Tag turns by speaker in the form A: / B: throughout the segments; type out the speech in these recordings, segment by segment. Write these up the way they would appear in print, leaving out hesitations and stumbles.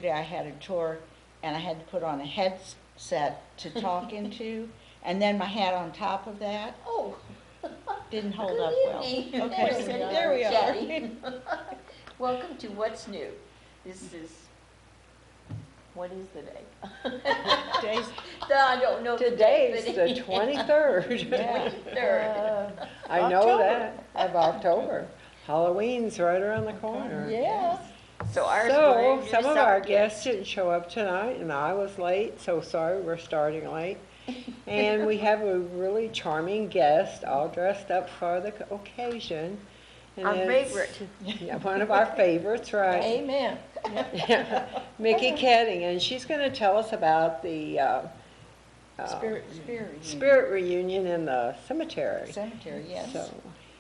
A: yesterday I had a tour, and I had to put on a headset to talk into, and then my hat on top of that.
B: Oh.
A: Didn't hold
B: Good
A: up well.
B: evening.
A: Okay, there we are.
B: Chatty. Welcome to What's New. This is, what is the day?
A: Today's-
B: I don't know.
C: Today's the 23rd.
A: Yeah.
B: 23rd.
C: I know
A: October.
C: that, of October. Halloween's right around the corner.
B: Yeah. So ours
C: So,
B: we're gonna do
C: some of our
B: summer
C: guests didn't show up tonight, and I was late, so sorry we're starting late. And we have a really charming guest, all dressed up for the occasion. And
B: Our
C: it's-
B: favorite.
C: Yeah, one of our favorites, right?
B: Amen.
C: Mickey Ketting, and she's going to tell us about the spirit reunion in the cemetery.
A: Cemetery, yes.
C: So,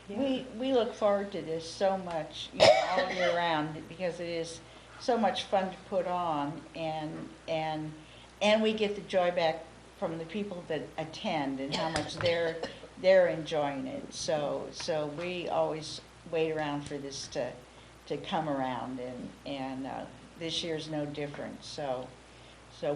C: yeah.
A: We look forward to this so much, all year round, because it is so much fun to put on, and we get the joy back from the people that attend and how much they're enjoying it. So we always wait around for this to come around, and this year's no different. So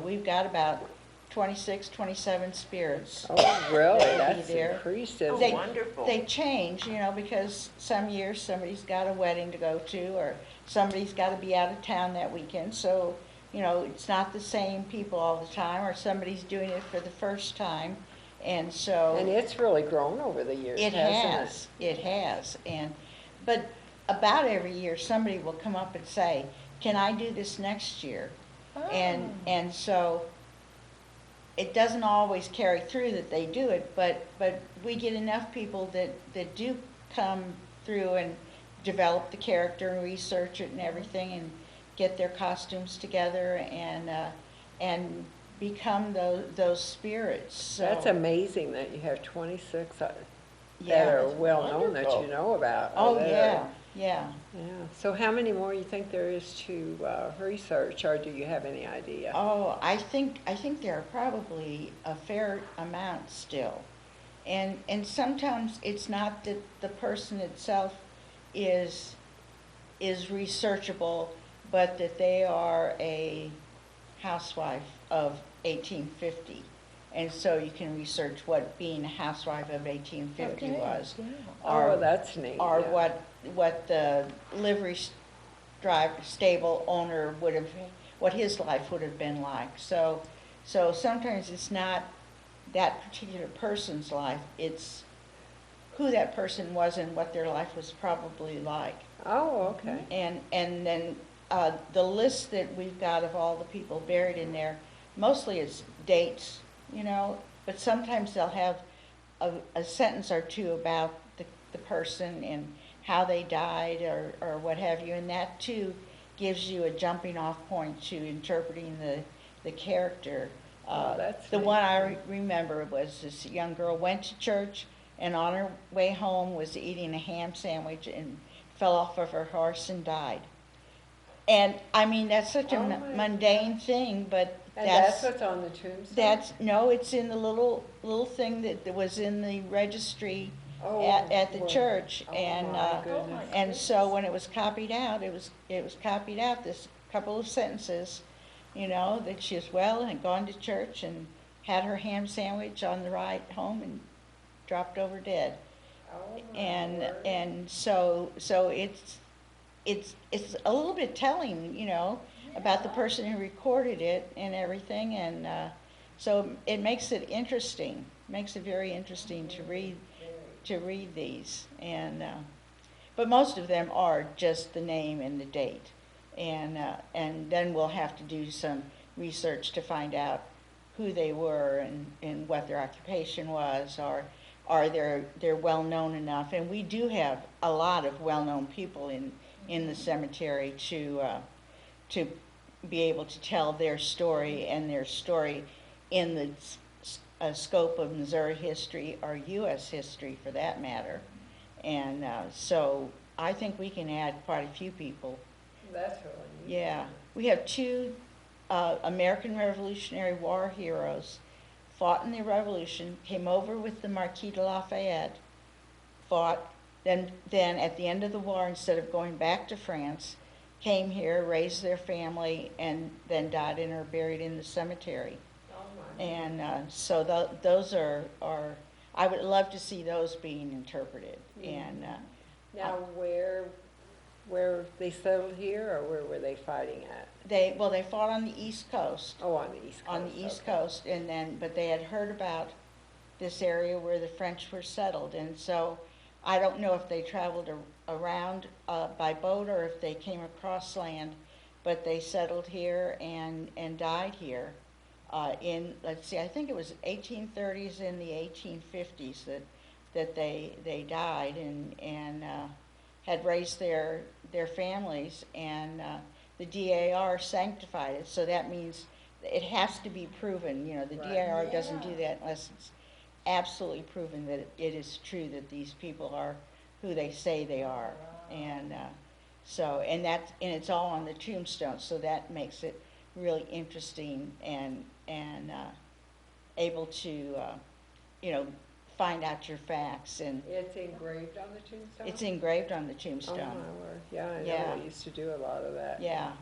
A: we've got about 26, 27 spirits.
C: Oh, really?
A: They'll be
C: That's
A: there.
C: increased,
B: Oh,
C: isn't it?
B: wonderful.
A: They change, because some years somebody's got a wedding to go to, or somebody's got to be out of town that weekend. So, it's not the same people all the time, or somebody's doing it for the first time. And so
C: And it's really grown over the years,
A: it
C: hasn't
A: has. It has. But about every year, somebody will come up and say, "Can I do this next year?" And so it doesn't always carry through that they do it, but we get enough people that do come through and develop the character and research it and everything, and get their costumes together and become those spirits. So,
C: That's amazing that you have 26 that
A: yeah.
C: are well-known that
B: wonderful.
C: you know about.
A: Oh,
C: there.
A: yeah.
C: Yeah. So how many more you think there is to research, or do you have any idea?
A: Oh, I think there are probably a fair amount still. And sometimes it's not that the person itself is researchable, but that they are a housewife of 1850. And so you can research what being a housewife of 1850
B: Okay,
A: was.
B: yeah.
A: Or,
C: Oh, that's neat.
A: or
C: yeah.
A: what the livery stable owner would have, what his life would have been like. So sometimes it's not that particular person's life, it's who that person was and what their life was probably like.
C: Oh, okay.
A: And then the list that we've got of all the people buried in there, mostly it's dates, but sometimes they'll have a sentence or two about the person and how they died or what have you, and that too gives you a jumping off point to interpreting the character.
C: Oh, that's
A: the
C: neat.
A: one I remember was this young girl went to church, and on her way home was eating a ham sandwich and fell off of her horse and died. And I mean, that's such a
C: Oh, my
A: mundane thing, but
C: And that's what's on the tombstone?
A: no, it's in the little thing that was in the registry at the
C: well,
A: church,
C: oh,
A: and
C: my goodness.
A: and so when it was copied out, it was copied out this couple of sentences, that she was well and had gone to church and had her ham sandwich on the ride home and dropped over dead.
C: Oh, my
A: And
C: word.
A: and so it's a little bit telling, about the person who recorded it and everything, and so it makes it interesting, makes it very interesting to read these, and but most of them are just the name and the date, and then we'll have to do some research to find out who they were and what their occupation was, or are they're well known enough, and we do have a lot of well known people in the cemetery to be able to tell their story, and their story in the scope of Missouri history or U.S. history for that matter. And so I think we can add quite a few people.
C: That's really neat.
A: Yeah. We have two American Revolutionary War heroes, fought in the Revolution, came over with the Marquis de Lafayette, fought, then at the end of the war, instead of going back to France, came here, raised their family, and then died and are buried in the cemetery.
C: Oh, my.
A: And so those are, I would love to see those being interpreted. And
C: Now, where they settled here, or where were they fighting at?
A: they fought on the East Coast.
C: Oh, on the East Coast.
A: On the East
C: okay.
A: Coast, and then, but they had heard about this area where the French were settled, and so I don't know if they traveled around by boat or if they came across land, but they settled here and died here in, let's see, I think it was 1830s and the 1850s that they died and had raised their families, and the DAR sanctified it, so that means it has to be proven, you know, the
C: Right.
A: DAR doesn't do that unless it's absolutely proven that it is true that these people are who they say they are. And so, and it's all on the tombstone, so that makes it really interesting and able to, you know, find out your facts. And
C: It's engraved on the tombstone?
A: it's engraved on the
C: Oh, my
A: tombstone.
C: word. Yeah, I know,
A: Yeah.
C: we used to do a lot of that.
A: Yeah,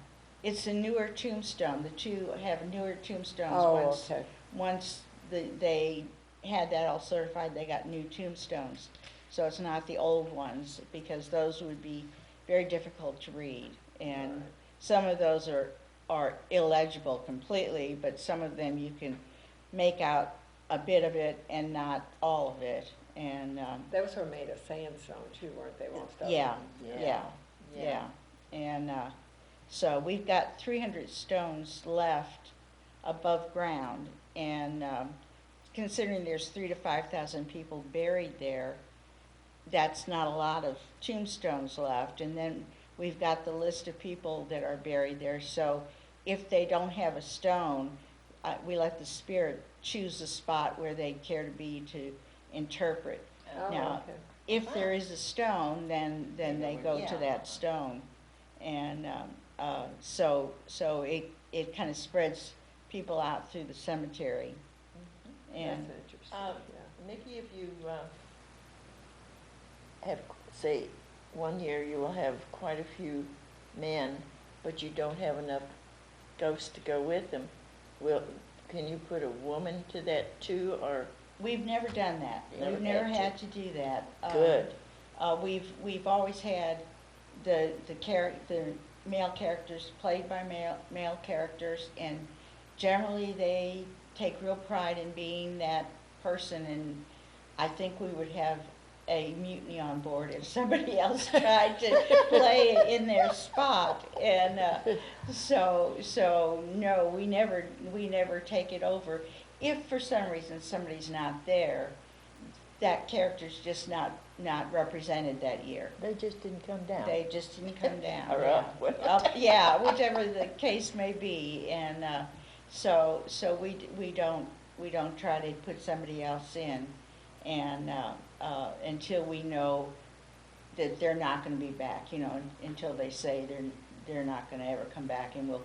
A: it's a newer tombstone. The two have newer tombstones.
C: Oh, okay.
A: Once they had that all certified, they got new tombstones. So it's not the old ones, because those would be very difficult to read. And
C: Right.
A: some of those are illegible completely, but some of them you can make out a bit of it and not all of it. And
C: Those were made of sandstone too, weren't they, most of them?
A: yeah,
B: Yeah.
A: yeah. And so we've got 300 stones left above ground, and considering there's 3,000 to 5,000 people buried there, that's not a lot of tombstones left. And then we've got the list of people that are buried there. So if they don't have a stone, we let the spirit choose the spot where they care to be to interpret.
C: Oh,
A: Now,
C: okay.
A: if there is a stone, then they go to
B: Yeah.
A: that stone. And so it kind of spreads people out through the cemetery. And
C: That's interesting,
B: Um,
C: yeah.
B: Nikki, if you have, say, one year you will have quite a few men, but you don't have enough ghosts to go with them, can you put a woman to that too, or?
A: we've never done that.
B: Never
A: We've never
B: had
A: had to do that.
B: Good.
A: We've always had the male characters played by male characters, and generally they take real pride in being that person, and I think we would have a mutiny on board if somebody else tried to play in their spot. And so no, we never take it over. If for some reason somebody's not there, that character's just not represented that year.
B: They just didn't come down.
A: They just didn't come down.
B: Or
A: yeah.
B: up.
A: Up, yeah, whichever the case may be. And so we don't try to put somebody else in, and until we know that they're not going to be back. You know, until they say they're not going to ever come back, and we'll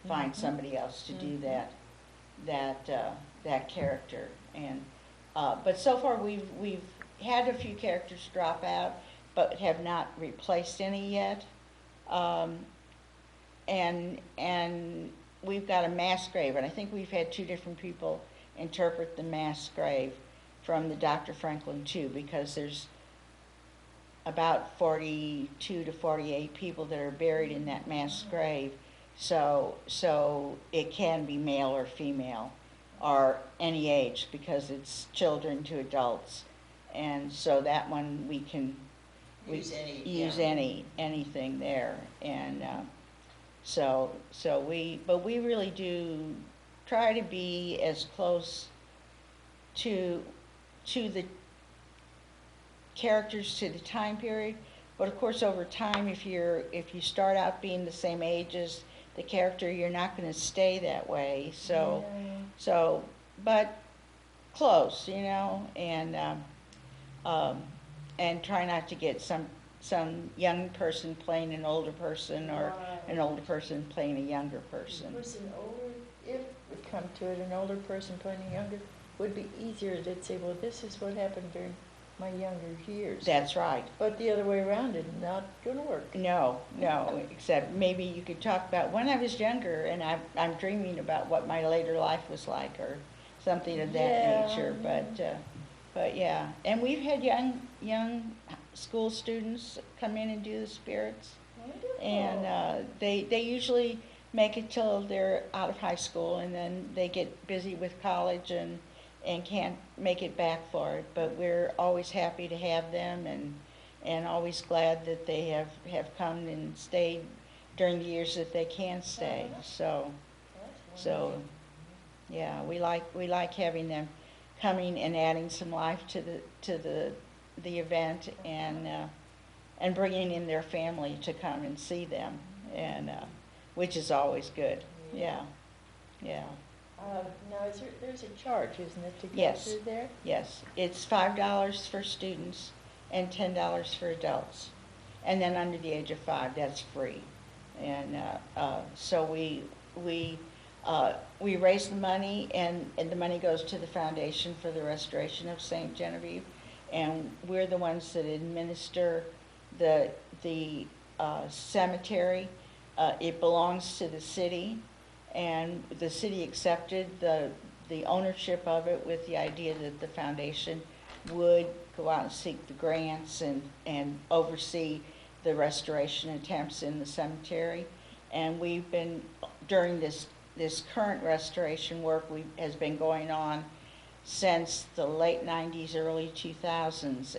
A: find somebody else to do that character. And but so far we've had a few characters drop out, but have not replaced any yet. And we've got a mass grave, and I think we've had 2 different people interpret the mass grave from the Dr. Franklin too, because there's about 42 to 48 people that are buried in that mass grave. So it can be male or female or any age, because it's children to adults. And so that one we can
B: Use any,
A: use
B: yeah.
A: anything there. And but we really do try to be as close to the characters, to the time period. But of course, over time, if you start out being the same age as the character, you're not going to stay that way. So, but close, you know, and try not to get some young person playing an older person, or an older person playing a younger person.
B: Was an older, if it come to it, an older person playing a younger, would be easier. They'd say, well, this is what happened during my younger years.
A: That's right.
B: But the other way around is not gonna work.
A: No, no, except maybe you could talk about when I was younger and I'm dreaming about what my later life was like or something of that
B: Yeah.
A: nature, but yeah. And we've had young school students come in and do the spirits. And they usually make it till they're out of high school and then they get busy with college and can't make it back for it. But we're always happy to have them and always glad that they have come and stayed during the years that they can stay. So yeah, we like having them coming and adding some life to the event and bringing in their family to come and see them, and which is always good. Yeah, yeah.
B: Now, there's a charge, isn't it, to go
A: Yes.
B: through there?
A: Yes, it's $5 for students and $10 for adults, and then under the age of 5, that's free. And so we raise the money, and the money goes to the Foundation for the Restoration of St. Genevieve, and we're the ones that administer the cemetery. It belongs to the city, and the city accepted the ownership of it with the idea that the foundation would go out and seek the grants and oversee the restoration attempts in the cemetery. And we've been, during this current restoration work has been going on since the late 90s, early 2000s,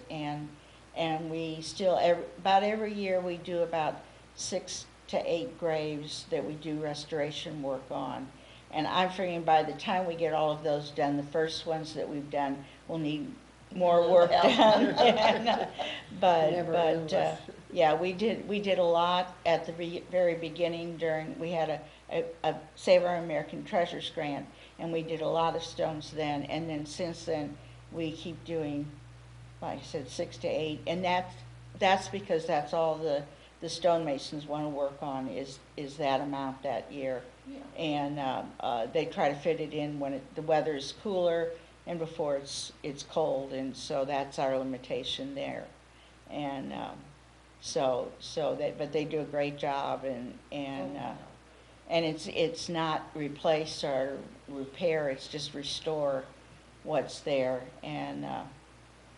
A: and we still, about every year, we do about 6 to 8 graves that we do restoration work on. And I'm figuring by the time we get all of those done, the first ones that we've done will need more work done.
C: Never
A: But
C: endless.
A: yeah, we did a lot at the very beginning we had a Save Our American Treasures grant, and we did a lot of stones then. And then since then, we keep doing, like I said, 6 to 8, and that's because that's all the stonemasons want to work on is that amount that year.
B: Yeah.
A: And they try to fit it in when the weather is cooler and before it's cold, and so that's our limitation there. And but they do a great job, and it's not replace or repair, it's just restore what's there. And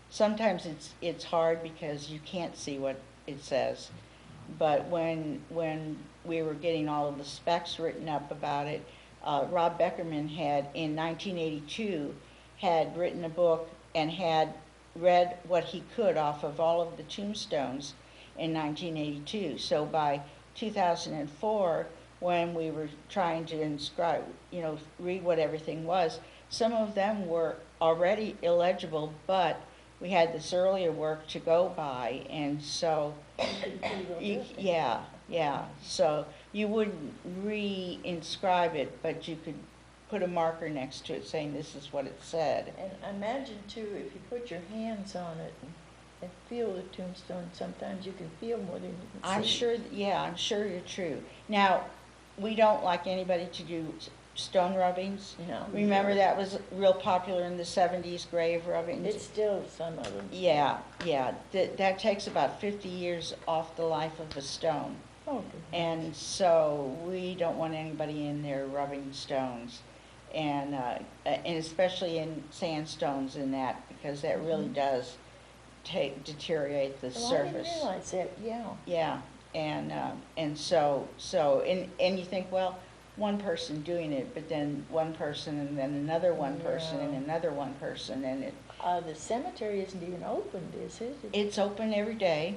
A: sometimes it's hard because you can't see what it says. But when we were getting all of the specs written up about it, Rob Beckerman had, in 1982, had written a book and had read what he could off of all of the tombstones in 1982. So by 2004, when we were trying to inscribe, read what everything was, some of them were already illegible, but we had this earlier work to go by, and so, yeah, so you wouldn't re-inscribe it, but you could put a marker next to it saying this is what it said.
B: And imagine too, if you put your hands on it and feel the tombstone, sometimes you can feel more than you can see.
A: I'm sure you're true. Now, we don't like anybody to do stone rubbings.
B: No.
A: Remember that was real popular in the 70s, grave rubbings?
B: It's still some of them.
A: Yeah, that takes about 50 years off the life of a stone.
B: Oh, goodness.
A: And so we don't want anybody in there rubbing stones, and especially in sandstones and that, because that really does deteriorate the
B: Well, I
A: surface.
B: didn't realize that, yeah.
A: Yeah, and so you think, well, one person doing it, but then one person, and then another one person, and
B: Yeah.
A: another one person, and
B: The cemetery isn't even opened, is it?
A: it's open every day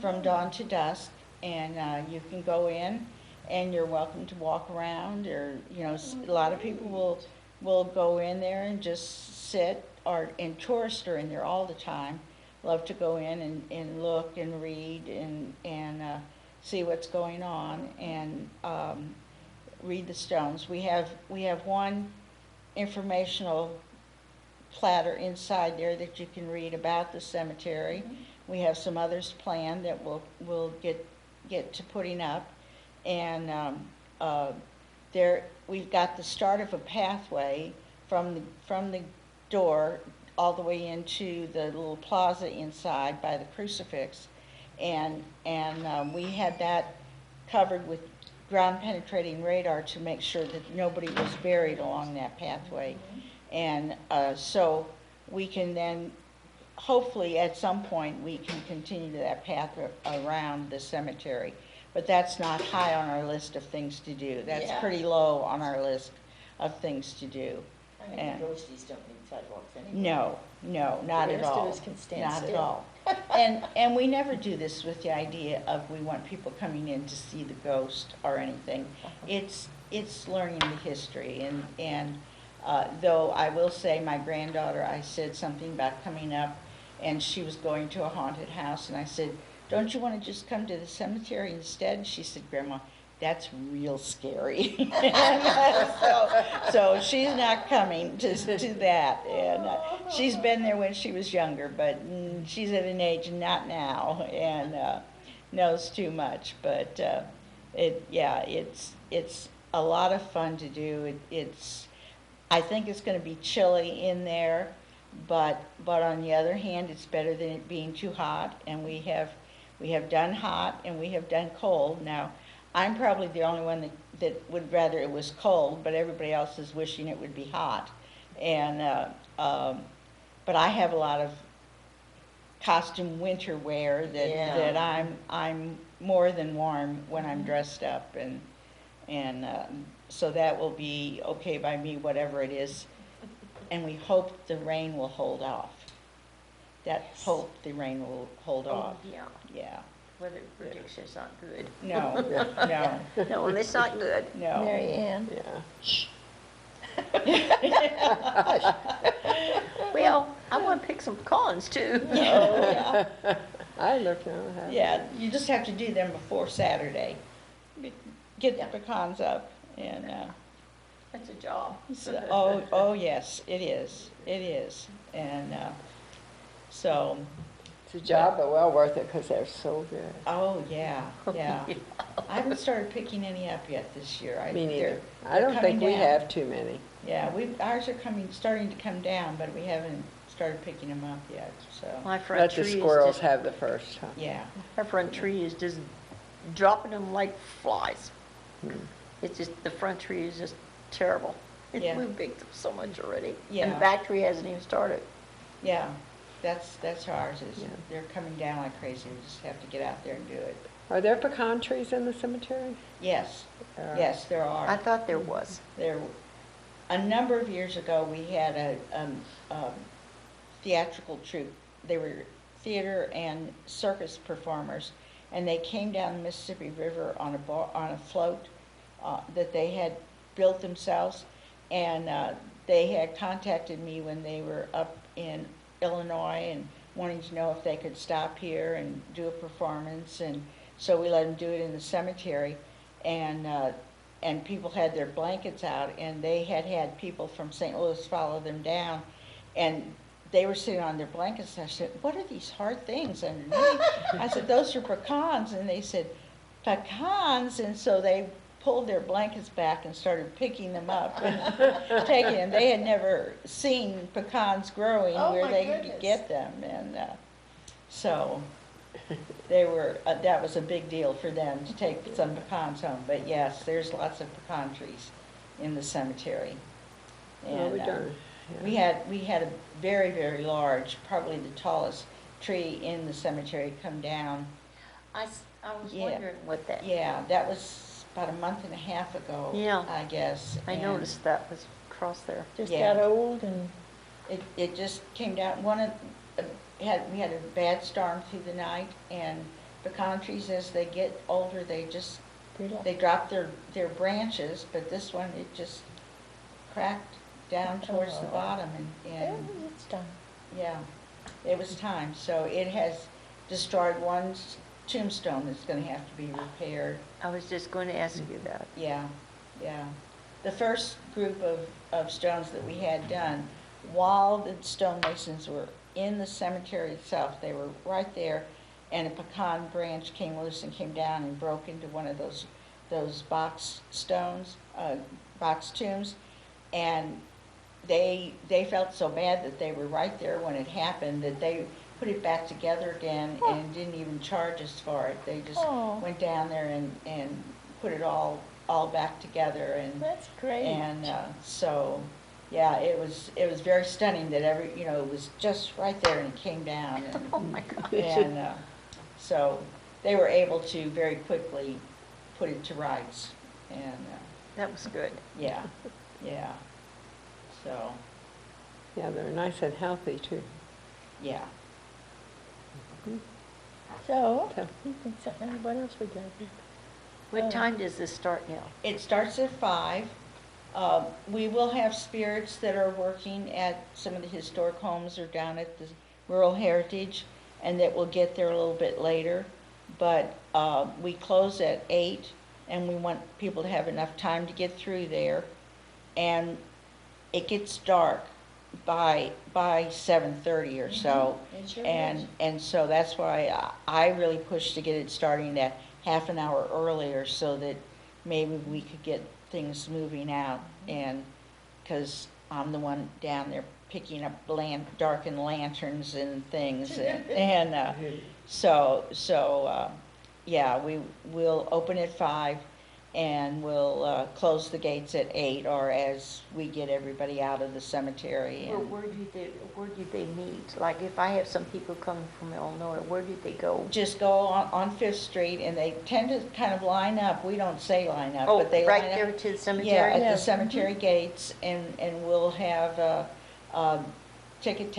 A: from
B: Oh.
A: dawn to dusk, and you can go in, and you're welcome to walk around, or a lot of people will go in there and just sit, and tourists are in there all the time, love to go in and look and read and see what's going on, and read the stones. We have one informational platter inside there that you can read about the cemetery.
B: Mhm.
A: We have some others planned that we'll get to putting up, and there we've got the start of a pathway from the door all the way into the little plaza inside by the crucifix. And we had that covered with ground penetrating radar to make sure that nobody was buried along that pathway. And so we can then, hopefully at some point, we can continue that path around the cemetery. But that's not high on our list of things to do. That's
B: Yeah.
A: pretty low on our list of things to do.
B: I mean,
A: And-
B: the ghosties don't need sidewalks anymore.
A: No, not
B: The
A: at
B: rest of
A: all.
B: us can stand
A: Not at
B: still.
A: all. And we never do this with the idea of we want people coming in to see the ghost or anything. It's learning the history, and though I will say, my granddaughter, I said something about coming up, and she was going to a haunted house, and I said, "Don't you want to just come to the cemetery instead?" And she said, "Grandma, that's real scary." So she's not coming to that, and she's been there when she was younger, but she's at an age not now, and knows too much. But it's a lot of fun to do. I think it's going to be chilly in there, but on the other hand, it's better than it being too hot. And we have done hot and we have done cold. Now, I'm probably the only one that would rather it was cold, but everybody else is wishing it would be hot. And but I have a lot of costume winter wear that I'm more than warm when I'm dressed up, and so that will be okay by me, whatever it is. And we hope the rain will hold off. Hope the rain will hold off.
D: Yeah,
A: Yeah.
D: weather prediction's not good.
A: No, no,
D: No, it's not good.
A: no.
B: Mary Ann?
C: Yeah.
D: Well, I want to pick some pecans too.
A: Yeah.
C: I look now.
A: Yeah, you just have to do them before Saturday. Get
B: Yeah.
A: the pecans up and,
D: That's a job.
A: oh, yes, it is, and, so,
C: It's a job, but well worth it because they're so good.
A: oh, yeah, yeah. I haven't started picking any up yet this year.
C: Me neither.
A: they're-
C: I
A: they're
C: don't think
A: coming
C: we
A: down.
C: have too many.
A: Yeah, ours are starting to come down, but we haven't started picking them up yet, so,
D: My front
C: Let the
D: tree is
C: squirrels
D: just,
C: have the first, huh?
A: yeah.
D: our front tree is just dropping them like flies.
C: Hmm.
D: It's just, the front tree is just terrible.
A: Yeah.
D: We've picked up so much already. And
A: Yeah.
D: the back tree hasn't even started.
A: Yeah, that's ours,
C: Yeah.
A: they're coming down like crazy, we just have to get out there and do it.
C: Are there pecan trees in the cemetery?
A: Yes,
C: There are.
A: yes, there are.
D: I thought there was.
A: There, a number of years ago, we had a theatrical troupe. They were theater and circus performers, and they came down the Mississippi River on a float that they had built themselves, and they had contacted me when they were up in Illinois and wanting to know if they could stop here and do a performance, and so we let them do it in the cemetery, and people had their blankets out, and they had people from St. Louis follow them down, and they were sitting on their blankets, and I said, "What are these hard things underneath?" I said, "Those are pecans," and they said, "Pecans," and so they pulled their blankets back and started picking them up and taking them. They had never seen pecans growing
B: Oh,
A: where
B: my
A: they could
B: goodness.
A: get them, and so they were, that was a big deal for them to take some pecans home. But yes, there's lots of pecan trees in the cemetery.
C: Well, we
A: And,
C: done.
A: we had a very, very large, probably the tallest tree in the cemetery come down.
D: I was
A: Yeah.
D: wondering what that.
A: Yeah, that was about a month and a half ago,
D: Yeah.
A: I guess.
D: I
A: and
D: noticed that was across there.
B: Just
A: Yeah.
B: got old and
A: It just came down, we had a bad storm through the night, and pecan trees, as they get older, they drop their branches, but this one, it just cracked down towards the
B: Oh.
A: bottom, and
B: it's done.
A: yeah, it was time. So it has destroyed one tombstone that's gonna have to be repaired.
D: I was just going to ask you that.
A: Yeah, yeah. The first group of stones that we had done, while the stonemasons were in the cemetery itself, they were right there, and a pecan branch came loose and came down and broke into one of those box stones, box tombs, and they felt so bad that they were right there when it happened, that they put it back together again and didn't even charge us for it. They just
B: Oh.
A: went down there and put it all back together, and
B: That's great.
A: and so, yeah, it was very stunning that it was just right there and it came down,
D: Oh, my God.
A: and so they were able to very quickly put it to rights, and
D: That was good.
A: yeah, yeah, so,
C: Yeah, they're nice and healthy too.
A: yeah.
B: So,
C: So-
B: what else we got here?
D: What time does this start now?
A: It starts at 5. We will have spirits that are working at some of the historic homes or down at the Rural Heritage, and that will get there a little bit later. But we close at 8, and we want people to have enough time to get through there. And it gets dark by 7:30 or so.
B: It sure
A: And so that's why I really pushed to get it starting that half an hour earlier, so that maybe we could get things moving out. And, because I'm the one down there picking up darkened lanterns and things, and yeah, we'll open at 5, and we'll close the gates at 8, or as we get everybody out of the cemetery.
D: Where,
A: And
D: where do they meet? Like, if I have some people coming from Illinois, where do they go?
A: just go on Fifth Street, and they tend to kind of line up. We don't say line up,
D: Oh,
A: but they
D: right
A: line up.
D: there to the cemetery?
A: Yeah, at
B: Yeah.
A: the cemetery gates, and we'll have not ticket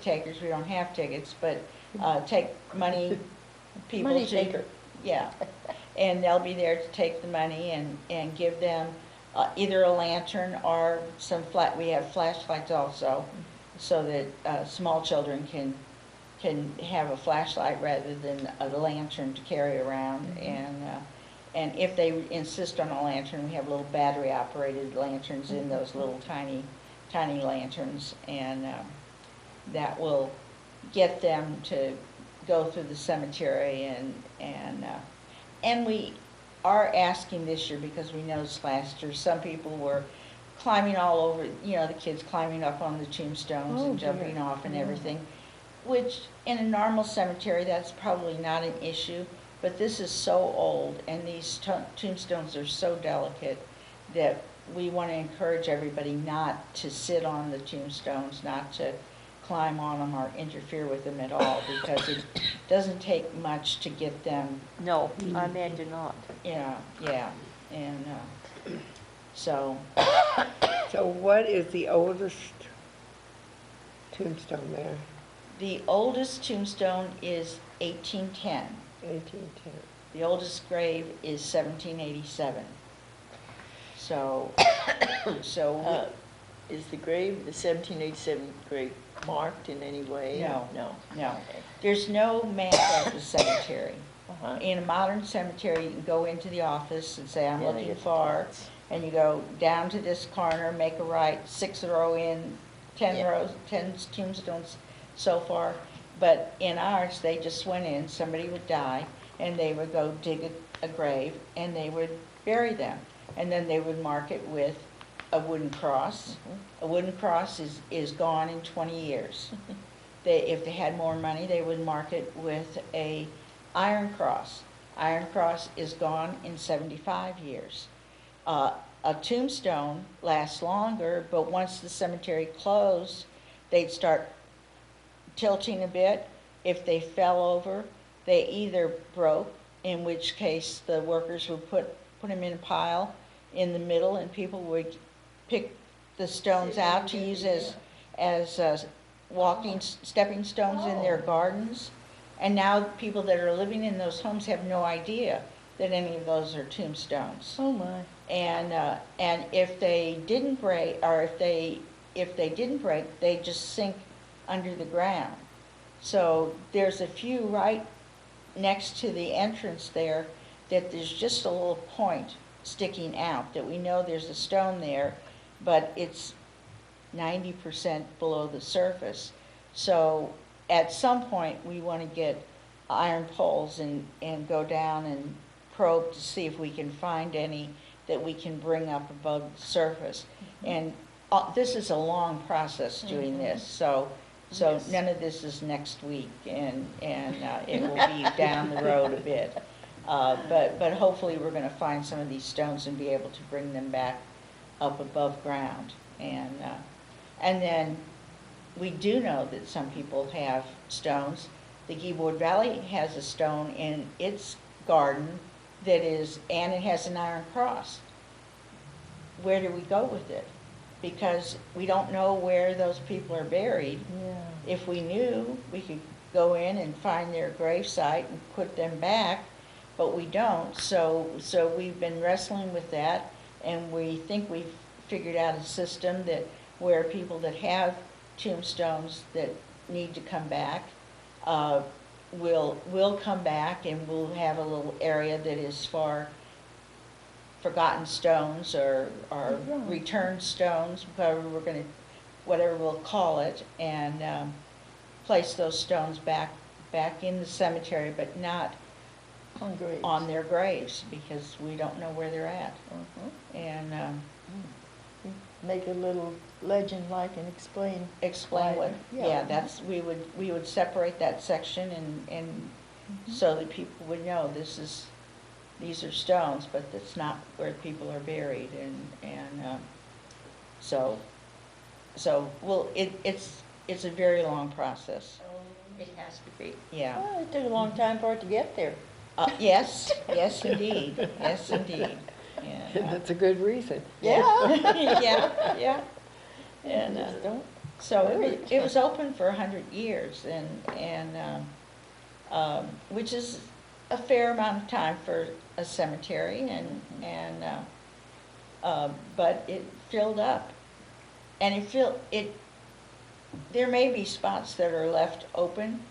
A: takers, we don't have tickets, but take money people
B: Money
A: to.
B: taker.
A: Yeah, and they'll be there to take the money and give them either a lantern or we have flashlights also, so that small children can have a flashlight rather than a lantern to carry around. And if they insist on a lantern, we have little battery-operated lanterns in those little tiny lanterns, and that will get them to go through the cemetery. And we are asking this year, because we noticed last year some people were climbing all over, the kids climbing up on the tombstones
B: Oh,
A: and jumping
B: dear.
A: off and
B: Yeah.
A: everything, which in a normal cemetery, that's probably not an issue. But this is so old, and these tombstones are so delicate, that we want to encourage everybody not to sit on the tombstones, not to climb on them or interfere with them at all, because it doesn't take much to get them,
D: No, I imagine not.
A: yeah, and so,
C: So what is the oldest tombstone there?
A: the oldest tombstone is 1810.
C: 1810.
A: The oldest grave is 1787. So,
B: Is the grave, the 1787 grave, marked in any way?
A: No.
B: No.
A: no,
B: Okay.
A: there's no map of the cemetery.
B: Uh-huh.
A: In a modern cemetery, you can go into the office and say, I'm
B: Yeah, they
A: looking
B: get the
A: for,
B: plots.
A: and you go down to this corner, make a right, 6 row in, 10
B: Yeah.
A: rows, 10 tombstones so far. But in ours, they just went in, somebody would die, and they would go dig a grave, and they would bury them. And then they would mark it with a wooden cross. A wooden cross is gone in 20 years. If they had more money, they would mark it with a iron cross. Iron cross is gone in 75 years. A tombstone lasts longer, but once the cemetery closed, they'd start tilting a bit. If they fell over, they either broke, in which case the workers would put them in a pile in the middle, and people would pick the stones out to use as stepping stones in their gardens. And now people that are living in those homes have no idea that any of those are tombstones.
B: Oh, my.
A: And if they didn't break, or if they didn't break, they just sink under the ground. So there's a few right next to the entrance there that there's just a little point sticking out, that we know there's a stone there, but it's 90% below the surface. So at some point, we want to get iron poles and go down and probe to see if we can find any that we can bring up above the surface. And this is a long process doing this, so
B: Yes.
A: none of this is next week, and it will be down the road a bit. But hopefully, we're gonna find some of these stones and be able to bring them back up above ground. And then, we do know that some people have stones. The Geboard Valley has a stone in its garden that is, and it has an iron cross. Where do we go with it? Because we don't know where those people are buried.
B: Yeah.
A: If we knew, we could go in and find their gravesite and put them back, but we don't. So we've been wrestling with that, and we think we've figured out a system that where people that have tombstones that need to come back will come back, and we'll have a little area that is for forgotten stones or returned stones, whatever we'll call it, and place those stones back in the cemetery, but not
B: On graves.
A: on their graves, because we don't know where they're at.
B: Mhm.
A: And
B: Make a little legend like and
A: explain what,
B: Yeah.
A: yeah, that's, we would separate that section and so that people would know these are stones, but that's not where people are buried, and so it's a very long process,
D: It has to be.
A: yeah.
B: Well, it took a long time for it to get there.
A: Yes, indeed, yes, indeed.
C: And
A: And,
C: that's a good reason.
A: yeah. And
B: Just don't.
A: so it was open for 100 years, and which is a fair amount of time for a cemetery, but it filled up, and there may be spots that are left open,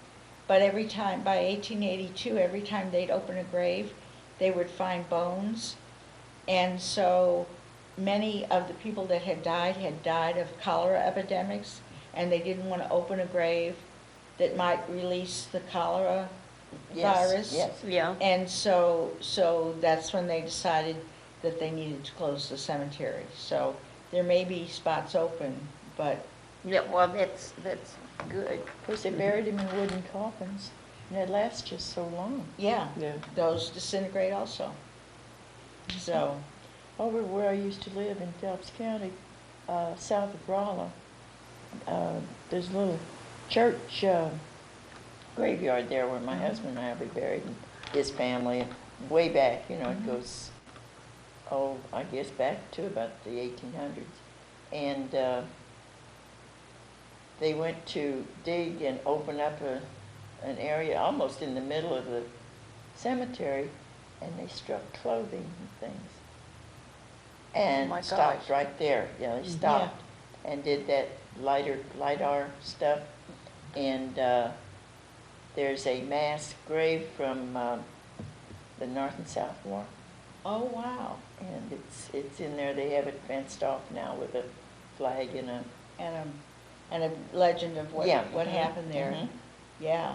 A: but every time, by 1882, every time they'd open a grave, they would find bones, and so many of the people that had died of cholera epidemics, and they didn't want to open a grave that might release the cholera virus.
B: Yes.
D: Yeah.
A: And so that's when they decided that they needed to close the cemetery. So there may be spots open, but
D: Yeah, well, that's good.
B: Of course, they buried him in wooden coffins, and it lasts just so long.
A: yeah,
C: Yeah.
A: those disintegrate also. So,
B: Over where I used to live in Phelps County, south of Rolla, there's a little church graveyard there where my husband and I will be buried, and his family, way back, it goes, I guess back to about the 1800s. And they went to dig and open up an area almost in the middle of the cemetery, and they struck clothing and things. And
D: my
B: stopped
D: gosh.
B: right there. Yeah, they stopped and did that LIDAR stuff. And there's a mass grave from the North and South War,
A: oh, wow.
B: and it's in there. They have it fenced off now with a flag and a.
A: And a legend of what
B: Yeah.
A: happened there.
B: Mhm.
A: Yeah.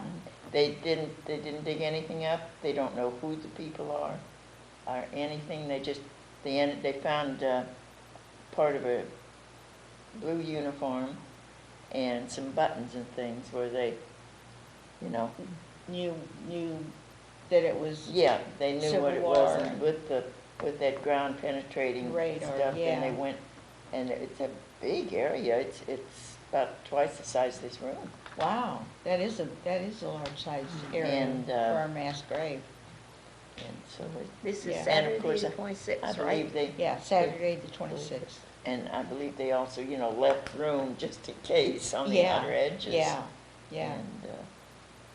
B: They didn't dig anything up. They don't know who the people are or anything. They found part of a blue uniform and some buttons and things where they,
A: Knew that it was
B: yeah, they knew
A: Civil
B: what it
A: War
B: was,
A: and-
B: and with that ground penetrating
A: Radar,
B: stuff,
A: yeah.
B: and they went, and it's a big area. It's about twice the size of this room.
A: wow. That is a large sized area
B: And,
A: for a mass grave.
B: And so
D: This
A: Yeah.
D: is
A: And
D: Saturday,
B: of course,
D: the
B: I
D: 26th,
B: believe
D: right?
B: they.
A: Yeah, Saturday the 26th.
B: And I believe they also, left room just in case on the
A: Yeah,
B: outer edges.
A: Yeah, yeah,
B: And, but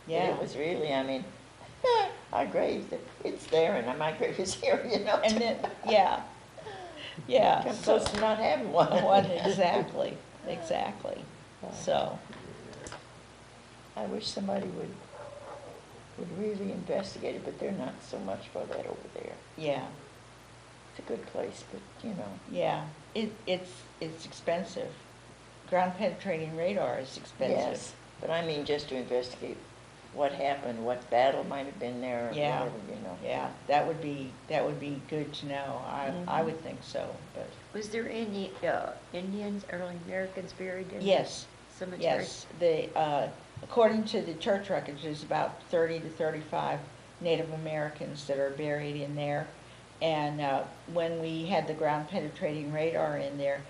A: yeah.
B: it was really, our grave, it's there, and my grave is here,
A: And then, yeah, yeah.
B: Come
A: so-
B: close to not having one.
A: One, exactly. So,
B: I wish somebody would really investigate it, but they're not so much for that over there.
A: yeah,
B: It's a good place, but,
A: yeah. It's expensive. Ground penetrating radar is expensive.
B: yes. But I mean, just to investigate what happened, what battle might have been there, or
A: Yeah.
B: whatever, you know.
A: Yeah, that would be good to know. I would think so, but,
D: Was there any Indians, early Americans buried in the
A: yes.
D: cemetery?
A: Yes, according to the church records, there's about 30 to 35 Native Americans that are buried in there. And when we had the ground penetrating radar in there,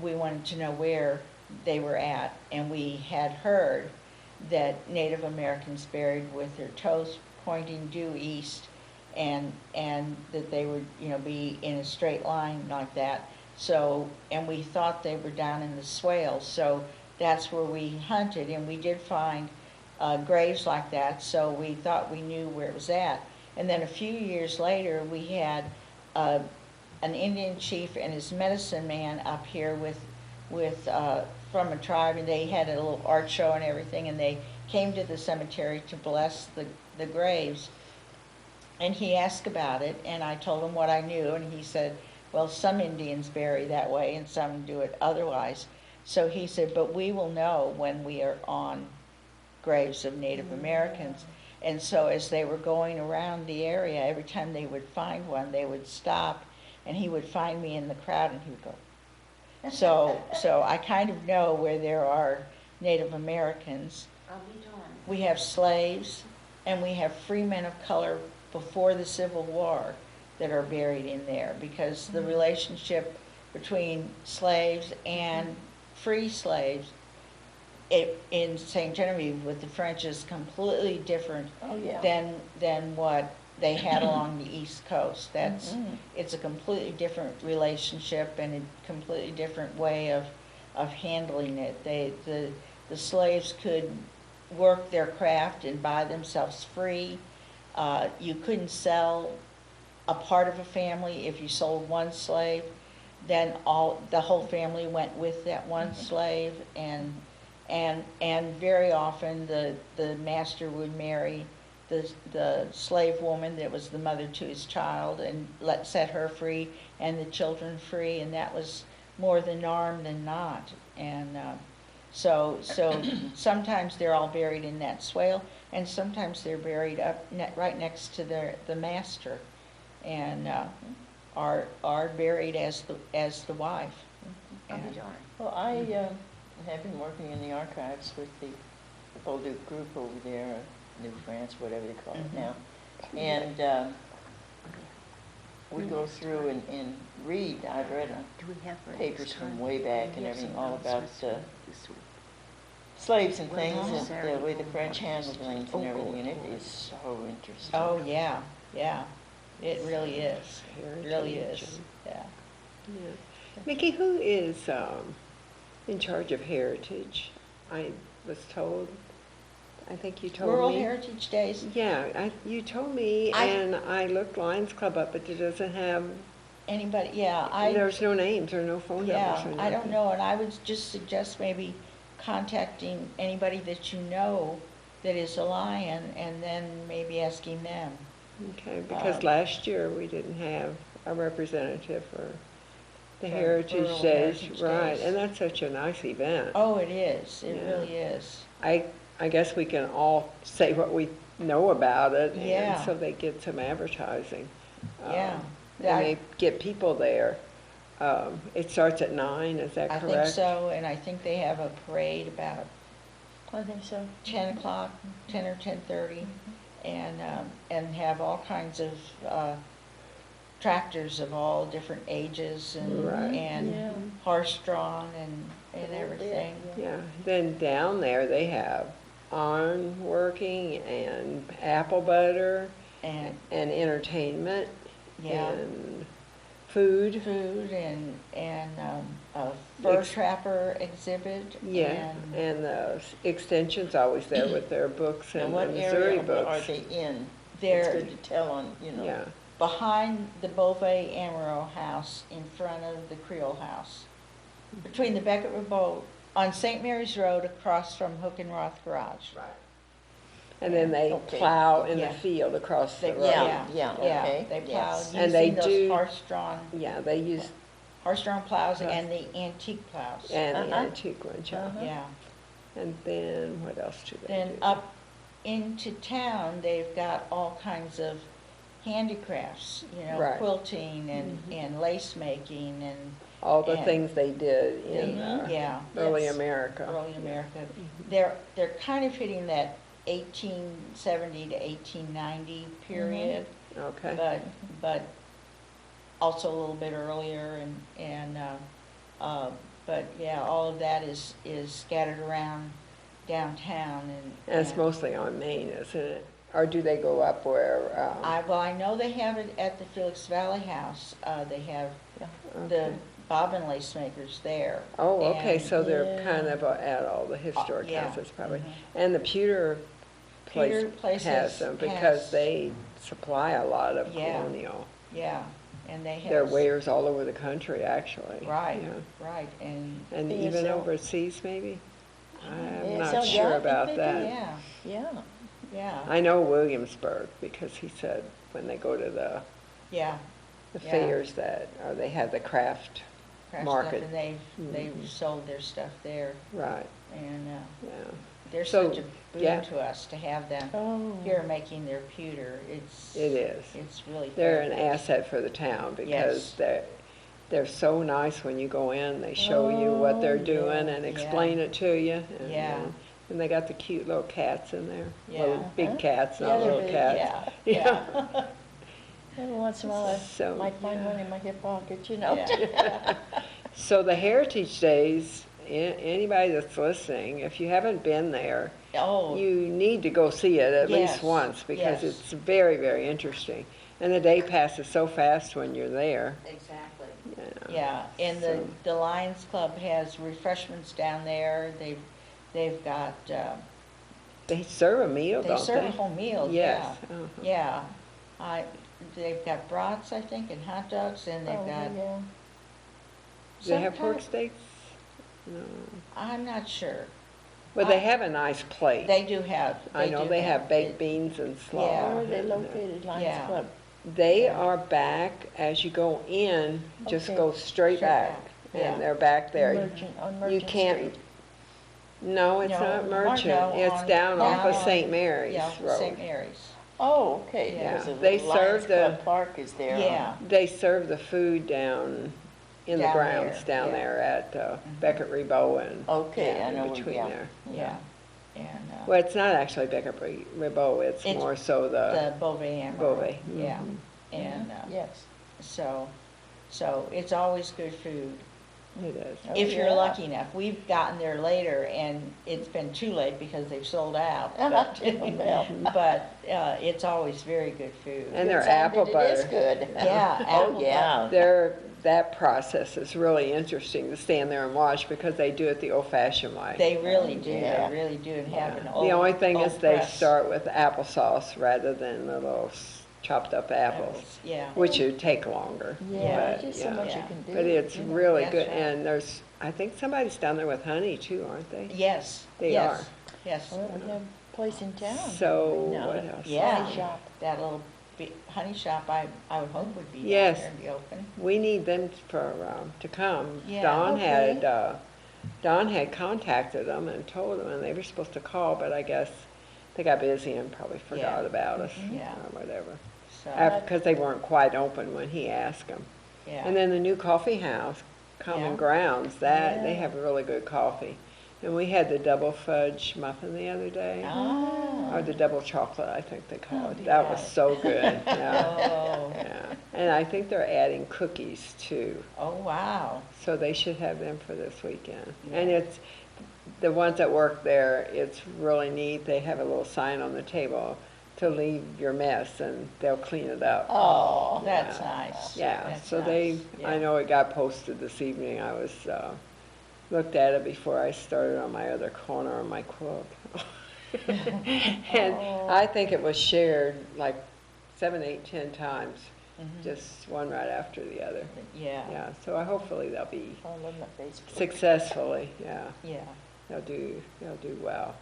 A: we wanted to know where they were at. And we had heard that Native Americans buried with their toes pointing due east, and that they would, be in a straight line like that. So, and we thought they were down in the swales, so that's where we hunted, and we did find graves like that, so we thought we knew where it was at. And then a few years later, we had an Indian chief and his medicine man up here with from a tribe, and they had a little art show and everything, and they came to the cemetery to bless the graves. And he asked about it, and I told him what I knew, and he said, well, some Indians bury that way and some do it otherwise. So he said, but we will know when we are on graves of Native Americans. And so as they were going around the area, every time they would find one, they would stop, and he would find me in the crowd, and he would go. So I kind of know where there are Native Americans.
D: I'll be darned.
A: We have slaves, and we have free men of color before the Civil War that are buried in there, because the relationship between slaves and free slaves in St. Genevieve with the French is completely different
B: Oh, yeah.
A: than what they had along the East Coast.
B: Mhm.
A: It's a completely different relationship and a completely different way of handling it. The slaves could work their craft and buy themselves free. You couldn't sell a part of a family. If you sold one slave, then the whole family went with that one slave, and very often the master would marry the slave woman that was the mother to his child and set her free and the children free, and that was more the norm than not. And so sometimes they're all buried in that swale, and sometimes they're buried up right next to the master, and are buried as the wife.
D: I'll be
A: And-
D: darned.
B: Well, I have been working in the archives with the Bolduc group over there, New France, whatever they call it
A: Mhm.
B: now. And we go through and read, I've read
D: Do we have breakfast
B: papers from
D: time?
B: way back and
D: We have
B: everything,
D: some
B: all about
D: announcements this week.
B: slaves and
D: Well,
B: things,
D: on
B: and
D: Saturday
B: the way the
D: morning,
B: French handled
D: breakfast.
B: things
D: Oh,
B: and everything, and it
D: oh,
B: is so interesting.
A: Oh, yeah, yeah, it really is, it really
C: Heritage
A: is,
C: and-
A: yeah.
C: Yeah. Mickey, who is in charge of Heritage? I was told, I think you told me.
A: Rural Heritage Days,
C: Yeah, you told me,
A: I-
C: and I looked Lions Club up, but it doesn't have,
A: anybody, yeah,
C: there's no names or no phone numbers or
A: yeah,
C: nothing.
A: I don't know, and I would just suggest maybe contacting anybody that you know that is a Lion, and then maybe asking them.
C: Okay, because
A: Um,
C: last year we didn't have a representative for the
A: For
C: Heritage
A: Rural
C: Days,
A: Heritage
C: right,
A: Days.
C: and that's such a nice event.
A: Oh, it is, it
C: Yeah.
A: really is.
C: I guess we can all say what we know about it, and
A: Yeah.
C: so they get some advertising.
A: Yeah.
C: And they get people there. It starts at 9, is that
A: I
C: correct?
A: think so, and I think they have a parade about
B: I think so.
A: 10 o'clock, 10 or 10:30, and have all kinds of tractors of all different ages
C: Right.
A: and
B: Yeah.
A: horse-drawn and
B: little bit,
A: everything.
C: Yeah, then down there they have iron working and apple butter
A: And,
C: and entertainment
A: yeah,
C: and food.
A: food and a fur
C: Ex-
A: trapper exhibit.
C: Yeah, and the extension's always there with their books
B: And
C: and the
B: what
C: Missouri
B: area are
C: books.
B: they in?
A: They're-
B: It's good to tell on, you know.
C: Yeah,
A: behind the Beauvais Amaro house, in front of the Creole house, between the Beckett Rabot, on St. Mary's Road, across from Hook and Roth Garage.
C: right. And then they
B: Okay.
C: plow in the
A: Yeah.
C: field across the
A: They-
C: road.
B: Yeah, okay,
A: They plow,
B: yes.
C: And they
A: using those
C: do-
A: horse-drawn
C: They use,
A: plows
C: Right.
A: and the antique plows.
C: and the
B: Uh-huh.
C: antique ones, yeah.
B: Uh-huh.
A: Yeah.
C: And then, what else do they
A: Then
C: do?
A: up into town, they've got all kinds of handicrafts, you know,
C: Right.
A: quilting and lace making and.
C: All the
A: and
C: things they did in
A: Yeah,
C: early
B: Yes.
C: America.
A: early America. They're kind of hitting that 1870 to 1890 period,
C: Okay.
A: but also a little bit earlier but yeah, all of that is scattered around downtown
C: And it's mostly on Main, isn't it? Or do they go up where,
A: I know they have it at the Felix Valley House. They have the
C: okay.
A: bobbin lace makers there.
C: Oh, okay,
A: And
C: so they're
B: Yeah.
C: kind of at all the historic
A: yeah.
C: houses probably.
A: Mhm.
C: And the pewter
A: Pewter
C: place
A: place
C: has them because
A: has-
C: they supply a lot of
A: Yeah.
C: colonial.
A: Yeah, and they have.
C: There are wares all over the country, actually.
A: Right,
C: Yeah.
A: right, and,
C: And even
B: ASL.
C: overseas, maybe? I'm
B: ASL,
C: not
B: yeah, I
C: sure
B: think
C: about
B: they do.
C: that.
A: yeah,
B: Yeah.
A: yeah,
C: I know Williamsburg because he said when they go to the
A: yeah. Yeah.
C: fairs that, or they have the craft,
A: Craft
C: Market.
A: stuff, and they've
C: Mhm.
A: sold their stuff there,
C: right,
A: and,
C: yeah.
A: they're
C: So,
A: such a
C: yeah.
A: boon to us to have them
B: Oh.
A: here making their pewter. It's.
C: It is.
A: It's really.
C: They're an
A: fabulous.
C: asset for the town because
A: Yes.
C: they're so nice when you go in. They show you what they're
B: Oh,
C: doing
B: yeah.
C: and explain it to you.
A: Yeah.
C: And they got the cute little cats in there.
A: Yeah.
C: Little big
B: Uh-huh.
C: cats,
B: Yeah,
C: not
B: they're
C: little
B: big,
C: cats.
A: Yeah, yeah.
B: Every once in a while,
C: So,
B: I might find
C: yeah.
B: one in my hip pocket, you know?
A: Yeah.
C: So the Heritage Days, anybody that's listening, if you haven't been there,
A: Oh,
C: you need to go see it at least
A: Yes,
C: once because
A: yes.
C: it's very, very interesting. And the day passes so fast when you're there.
A: exactly.
C: you know.
A: Yeah, and
C: So-
A: the Lions Club has refreshments down there. They've got,
C: They serve a meal,
A: they
C: don't
A: serve
C: they?
A: a whole meal, yeah.
C: Yes. uh-huh.
A: Yeah. They've got brats, I think, and hot dogs, and they've
B: Oh,
A: got,
B: yeah.
C: Do they have
A: some
C: pork
A: kind of-
C: steaks? No.
A: I'm not sure.
C: Well, they have a nice plate.
A: They do have.
C: I know
A: do
C: they have baked
A: it.
C: beans and
A: Yeah.
C: slaw.
B: Where are they
C: and,
B: located, Lions
A: Yeah.
B: Club?
C: They
A: Yeah.
C: are back as you go in, just
B: Okay.
C: go straight
A: Straight
C: back.
A: back, yeah.
C: And they're back there.
B: On
C: You
B: Merchant
C: can't,
B: Street.
C: no, it's
A: No,
C: not Merchant.
A: no,
C: It's
A: on-
C: down off of
A: on-
C: St. Mary's
A: Yeah,
C: Road.
A: St. Mary's.
B: Oh, okay.
A: Yeah.
B: There's a
C: They
B: little Lions
C: serve the-
B: Club Park is there. huh?
A: Yeah,
C: They serve the food down in the
A: Down
C: grounds
A: there,
C: down
A: yeah.
C: there at Beckett Rebow and
B: Okay,
C: yeah,
B: I know
C: in
B: where,
C: between
B: yeah.
C: there.
A: yeah, and,
C: Well, it's not actually Beckett Rebow, it's
A: It's
C: more so
A: the Beauvais Emerald.
C: Beauvais.
A: Yeah,
C: Mhm.
A: and,
B: Yes.
A: so it's always good food.
C: It is.
B: Oh,
A: If you're
B: yeah.
A: lucky enough. We've gotten there later and it's been too late because they've sold out. But,
B: Well.
A: but it's always very good food.
C: And their
B: Good sign
C: apple
B: that It is
C: butter.
B: good.
A: Yeah, apple
B: Oh, yeah.
C: That process is really interesting to stand there and watch because they do it the old-fashioned way.
A: They really do,
B: Yeah.
A: they really do, and have an old.
C: The only thing is
A: old
C: they
A: press
C: start with applesauce rather than the little chopped up apples,
A: Yeah,
C: which would take longer.
B: Yeah,
C: but,
B: there's just so
C: yeah.
B: much you
A: Yeah.
B: can do.
C: But it's
B: you know.
C: really
A: That's
C: good,
A: right.
C: and I think somebody's down there with honey too, aren't they?
A: yes,
C: They
A: yes,
C: are.
A: yes.
B: Well, we have a place in town.
C: So,
B: No,
C: what else?
A: Yeah.
B: Honey shop.
A: That little honey shop, I would hope would be down
C: Yes.
A: there and be open.
C: We need them to come.
A: Yeah.
B: Okay.
C: Don had contacted them and told them, and they were supposed to call, but I guess they got busy and probably forgot
A: Yeah.
C: about us
A: Yeah.
C: or whatever.
A: So,
C: Because they weren't quite open when he asked them.
A: yeah.
C: And then the new coffee house, Common
A: Yeah.
C: Grounds, they
B: Yeah.
C: have really good coffee. And we had the double fudge muffin the other day,
A: Ah.
C: or the double chocolate, I think they call
A: Oh,
C: it. That was
A: yeah.
C: so good, yeah.
A: Oh,
C: Yeah, and I think they're adding cookies too,
A: oh, wow.
C: so they should have them for this weekend. And
A: Yeah.
C: it's, the ones that work there, it's really neat, they have a little sign on the table to leave your mess and they'll clean it up.
B: Oh,
A: That's
C: Yeah.
A: nice.
C: Yeah,
A: That's
C: so
A: nice.
C: I
A: Yeah.
C: know it got posted this evening, I was, looked at it before I started on my other corner on my quilt. And I think it was shared like 7, 8, 10 times,
A: Mhm.
C: just one right after the other.
A: Yeah,
C: Yeah, so hopefully they'll be
B: All on the Facebook.
C: successfully, yeah,
A: yeah.
C: they'll do well.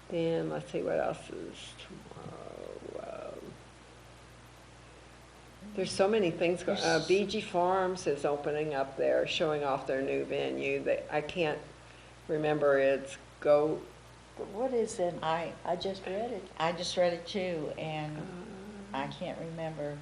C: Then, let's see what else is tomorrow. There's so many things going,
A: There's-
C: BG Farms is opening up there, showing off their new venue. I can't remember, it's
B: But what is it?
A: I
B: just read it.
A: just read it too, and I can't remember.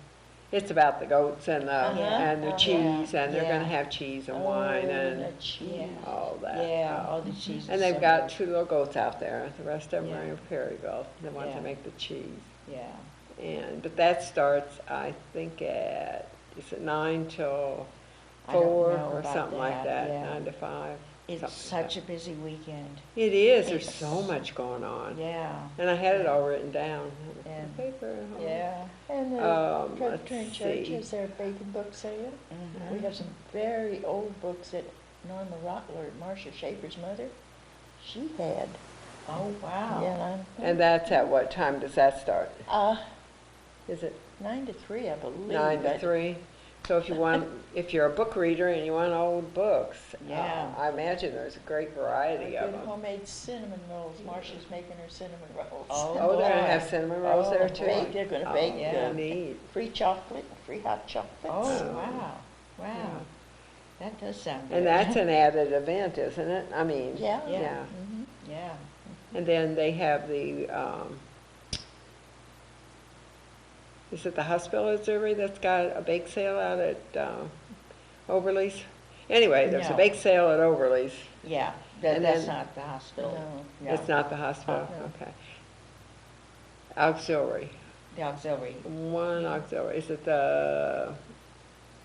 C: It's about the goats and the,
B: Uh-huh,
C: and the
B: uh-huh.
C: cheese, and they're
A: Yeah.
C: gonna have cheese and wine
B: Oh,
C: and
B: the cheese.
C: all that.
A: Yeah, all the cheese.
C: And they've got 2 little goats out there, the rest of them are
A: Yeah.
C: in Perryville, the ones
A: Yeah.
C: that make the cheese.
A: Yeah,
C: But that starts, I think is it 9 till
A: I don't
C: 4
A: know
C: or
A: about
C: something like
A: that,
C: that,
A: yeah.
C: 9 to 5.
A: it's
C: something like
A: such a busy weekend.
C: that. It is, there's
A: it's-
C: so much going on.
A: Yeah,
C: And I had it all written down in
A: And-
C: the paper at home.
A: yeah.
B: And the
C: Let's
B: Presbyterian Church
C: see.
B: has their bacon book sale.
A: Mhm.
B: We have some very old books that Norma Rottler, Marcia Schaefer's mother, she had.
A: Oh, wow.
B: Yeah,
C: And that's at what time does that start?
B: uh,
C: Is it
B: 9 to 3, I believe.
C: 9 to
B: but-
C: 3? So if you're a book reader and you want old books,
A: Yeah.
C: I imagine there's a great variety of
B: Good
C: them.
B: homemade cinnamon rolls. Marcia's making her cinnamon rolls.
C: Oh, they're gonna
A: boy.
C: have cinnamon rolls there too?
B: Bake, they're gonna bake.
A: yeah.
C: Neat.
B: Free chocolate, free hot chocolate.
A: Oh, wow, wow. That does sound good.
C: And that's an added event, isn't it? I mean,
B: Yeah.
C: yeah.
B: Mhm.
A: Yeah,
C: And then they have is it the Hospital of Missouri that's got a bake sale out at Overly's? Anyway, there's a
A: No.
C: bake sale at Overly's.
A: yeah,
C: And
A: that's
C: then-
A: not the hospital.
B: No.
A: No,
C: It's not the hospital,
B: No.
C: okay. Auxiliary,
A: the auxiliary.
C: one auxiliary, is it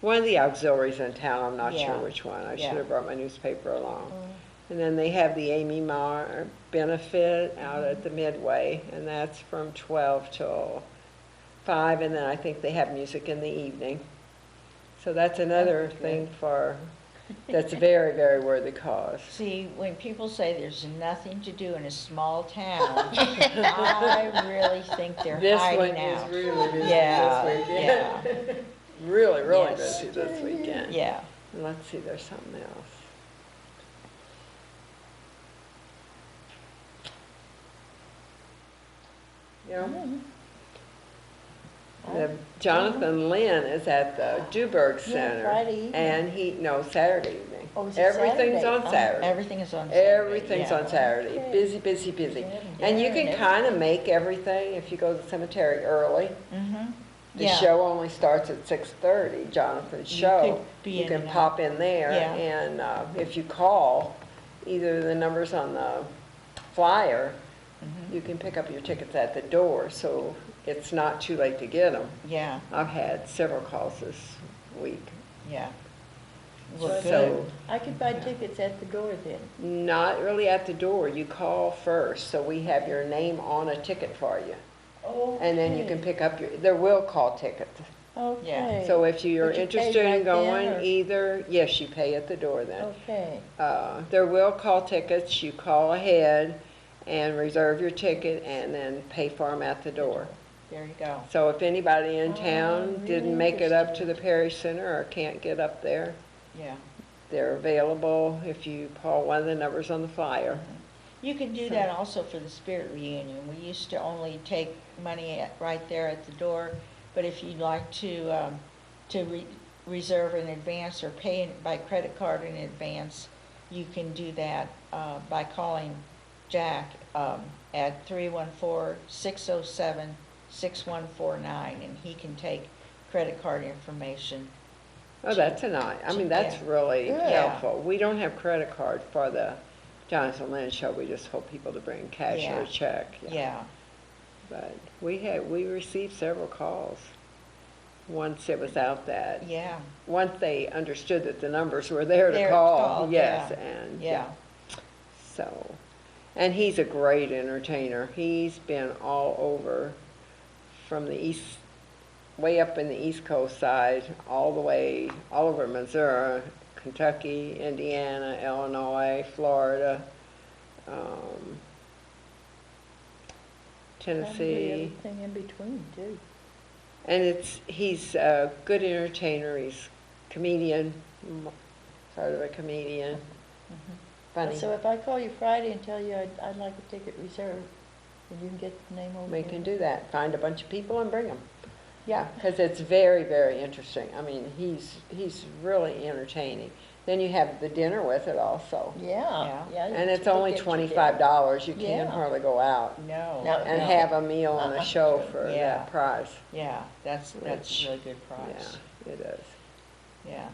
C: one of the auxiliaries in town, I'm not sure
A: Yeah.
C: which one. I
A: Yeah.
C: should have brought my newspaper along.
B: Mm.
C: And then they have the Amy Marr benefit out at the Midway, and that's from 12 till 5, and then I think they have music in the evening. So that's another
B: That's good.
C: thing that's a very, very worthy cause.
A: See, when people say there's nothing to do in a small town, I really think they're
C: This one
A: hiding
C: is
A: out.
C: really busy
A: Yeah,
C: this weekend.
A: yeah,
C: Really, really
A: Yes.
C: busy this weekend.
A: yeah.
C: And let's see, there's something else. Yeah.
B: Mm.
C: Jonathan Lynn is at the Duberg
B: Yeah,
C: Center.
B: Friday evening.
C: No, Saturday evening.
B: Oh, is it
C: Everything's
B: Saturday?
C: on
B: Oh,
C: Saturday.
A: Everything is on Saturday.
C: Everything's
A: yeah.
C: on Saturday.
B: Okay.
C: Busy, busy, busy.
B: Yeah,
C: And you
B: yeah,
C: can
B: and
C: kind of make everything if you go to the cemetery early.
A: Mm-hmm.
C: The
A: Yeah.
C: show only starts at 6:30, Jonathan's
A: You
C: show.
A: could be
C: You
A: in
C: can
A: and
C: pop
A: out.
C: in there,
A: Yeah.
C: and if you call either the numbers on the flyer,
A: Mhm.
C: you can pick up your tickets at the door, so it's not too late to get them.
A: Yeah,
C: I've had several calls this week.
A: yeah.
B: So
A: Well,
B: I
A: good.
B: could- I could buy tickets at the door then.
C: Not really at the door, you call first, so we have your name on a ticket for you.
B: Oh.
C: And then you can pick up there will call tickets.
B: Okay.
C: So if you're
B: But you pay
C: interested in
B: right then,
C: going
B: or-
C: either, yes, you pay at the door then.
B: Okay.
C: There will call tickets, you call ahead and reserve your ticket and then pay for them at the door.
A: There you go.
C: So if anybody in
B: Oh,
C: town
B: really
C: didn't make it up to
B: interesting.
C: the parish center or can't get up there,
A: Yeah.
C: they're available if you call one of the numbers on the flyer.
A: You can do that also for the spirit reunion. We used to only take money right there at the door, but if you'd like to reserve in advance or pay by credit card in advance, you can do that by calling Jack at 314-607-6149, and he can take credit card information.
C: Oh, that's a nice, I mean, that's
A: Yeah.
C: really
A: Yeah.
C: helpful. We don't have credit card for the Jonathan Lynn show, we just hope people to bring cash or
A: Yeah.
C: a check.
A: Yeah,
C: But we received several calls once it was out that,
A: yeah,
C: once they understood that the numbers were there to
A: There to
C: call,
A: call,
C: yes,
A: yeah.
C: and.
A: yeah.
C: So, and he's a great entertainer. He's been all over from the east, way up in the East Coast side, all the way, all over Missouri, Kentucky, Indiana, Illinois, Florida,
B: Probably
C: Tennessee.
B: everything in between too.
C: And he's a good entertainer. He's comedian, sort of a comedian. Funny.
B: So if I call you Friday and tell you I'd like a ticket reserved, then you can get the name over
C: We
B: there?
C: can do that. Find a bunch of people and bring them. Yeah, because it's very, very interesting. I mean, he's really entertaining. then you have the dinner with it also.
B: Yeah, yeah.
C: And it's
B: they
C: only
B: get you dinner.
C: $25. You can't
B: Yeah.
C: hardly go out
A: No.
B: No.
C: and have a meal and a show for
A: Yeah.
C: that price.
A: Yeah, that's a
C: Which-
A: really good price.
C: Yeah, it is.
A: Yeah,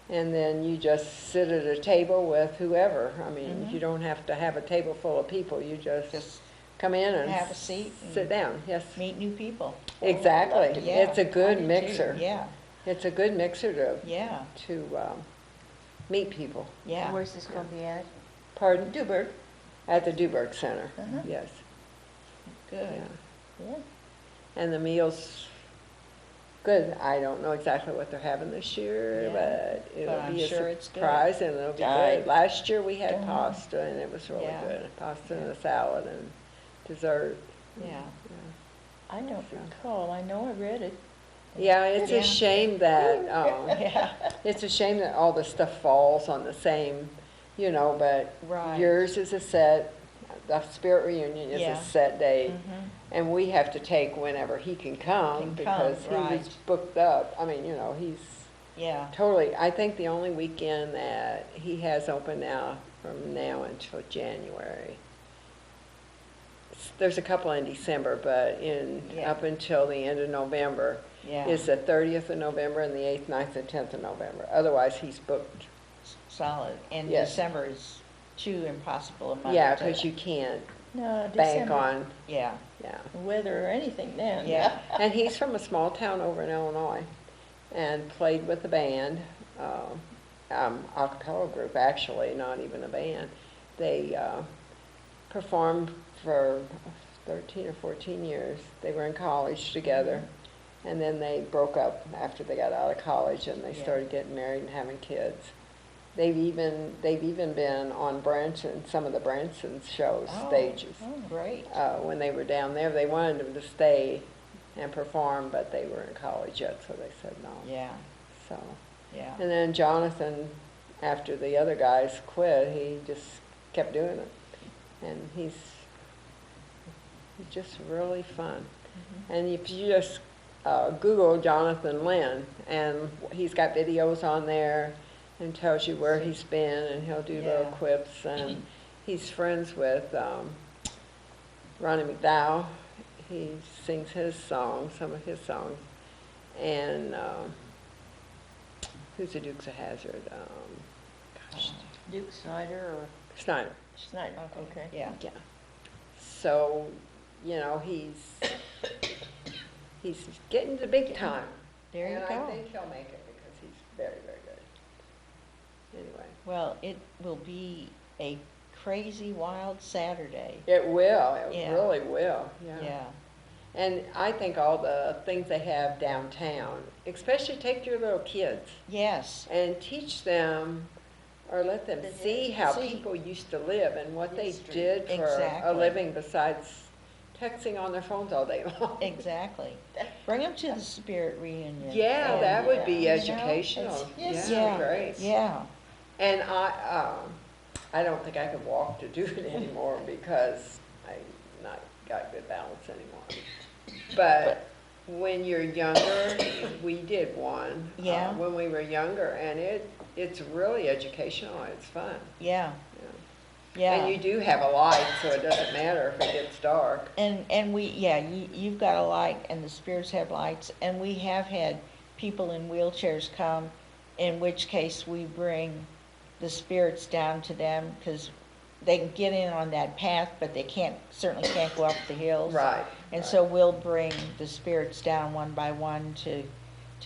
C: And then you just sit at a table with whoever. I mean,
A: Mhm.
C: you don't have to have a table full of people. You just
A: just
C: come in and
A: have a seat
C: sit
A: and
C: down. Yes,
A: meet new people.
C: exactly.
B: to-
A: Yeah,
C: It's a
A: I
C: good
A: do too.
C: mixer.
A: Yeah,
C: It's a good mixer
A: yeah,
C: to meet people.
A: yeah.
D: Where's this gonna be at?
C: Pardon?
B: Duberg,
C: At the Duberg Center.
B: Uh-huh.
C: Yes.
A: Good.
C: Yeah.
B: yeah.
C: And the meals, good. I don't know exactly what they're having this year,
A: Yeah,
C: but
A: but
C: it'll
A: I'm
C: be a
A: sure it's good.
C: surprise and it'll be
B: I-
C: good. Last year we had
B: Uh-huh.
C: pasta and it was really
A: Yeah.
C: good. Pasta and
A: Yeah.
C: a salad and dessert.
A: Yeah.
B: I don't recall, I know I read it.
C: Yeah, it's
A: Yeah.
C: a shame that,
A: Yeah,
C: it's a shame that all the stuff falls on the same, but
A: Right.
C: yours is a set, the Spirit Reunion is
A: Yeah.
C: a set date.
A: Mhm.
C: And we have to take whenever he can come
A: Can come,
C: because he was
A: right.
C: booked up. I mean, he's
A: Yeah,
C: totally, I think the only weekend that he has open now from now until January. There's a couple in December, but
A: Yeah.
C: up until the end of November
A: yeah.
C: is the 30th of November and the 8th, 9th, and 10th of November. Otherwise, he's booked.
A: Solid. And
C: Yes.
A: December is too impossible a month.
C: Yeah,
A: to-
C: because you can't
B: No,
C: bank
B: December,
C: on,
A: Yeah,
C: yeah.
B: weather or anything then.
A: yeah,
C: And he's from a small town over in Illinois and played with a band, a cappella group actually, not even a band. They performed for 13 or 14 years. They were in college together and then they broke up after they got out of college and they
A: Yeah.
C: started getting married and having kids. They've even been on some of the Branson shows,
A: Oh,
C: stages.
A: oh, great.
C: When they were down there, they wanted them to stay and perform, but they were in college yet, so they said no.
A: Yeah,
C: So,
A: yeah.
C: and then Jonathan, after the other guys quit, he just kept doing it, and he's just really fun. And if you just Google Jonathan Lynn, and he's got videos on there and tells you where he's been, and he'll do little
A: Yeah.
C: quips, and he's friends with Ronnie McDowell. He sings some of his songs, and who's the Dukes of Hazzard? Gosh,
B: Duke Snyder or
C: Snyder.
B: Snyder, okay.
A: Yeah,
C: Yeah. So, he's getting the big time.
A: there you
C: And
A: go.
C: I think he'll make it because he's very, very good. Anyway.
A: Well, it will be a crazy, wild Saturday.
C: It will, it
A: Yeah.
C: really will,
A: Yeah,
C: And I think all the things they have downtown, especially take your little kids
A: yes,
C: and teach them or let them see how
A: See.
C: people used to live and what they
B: History.
C: did for a
A: Exactly.
C: living besides texting on their phones all day long.
A: exactly. Bring them to the Spirit Reunion.
C: Yeah,
A: and,
C: that would be
A: you know,
C: educational.
B: it's-
C: Yeah, great.
A: Yeah,
C: And I don't think I could walk to do it anymore because I not got good balance anymore. But when you're younger, we did one.
A: Yeah.
C: When we were younger, and it's really educational and it's fun.
A: yeah,
C: Yeah. And you
A: yeah.
C: do have a light, so it doesn't matter if it gets dark.
A: And we, yeah, you've got a light and the spirits have lights, and we have had people in wheelchairs come, in which case we bring the spirits down to them, because they can get in on that path, but they certainly can't go up the hills.
C: Right.
A: And
C: right.
A: so we'll bring the spirits down one by one to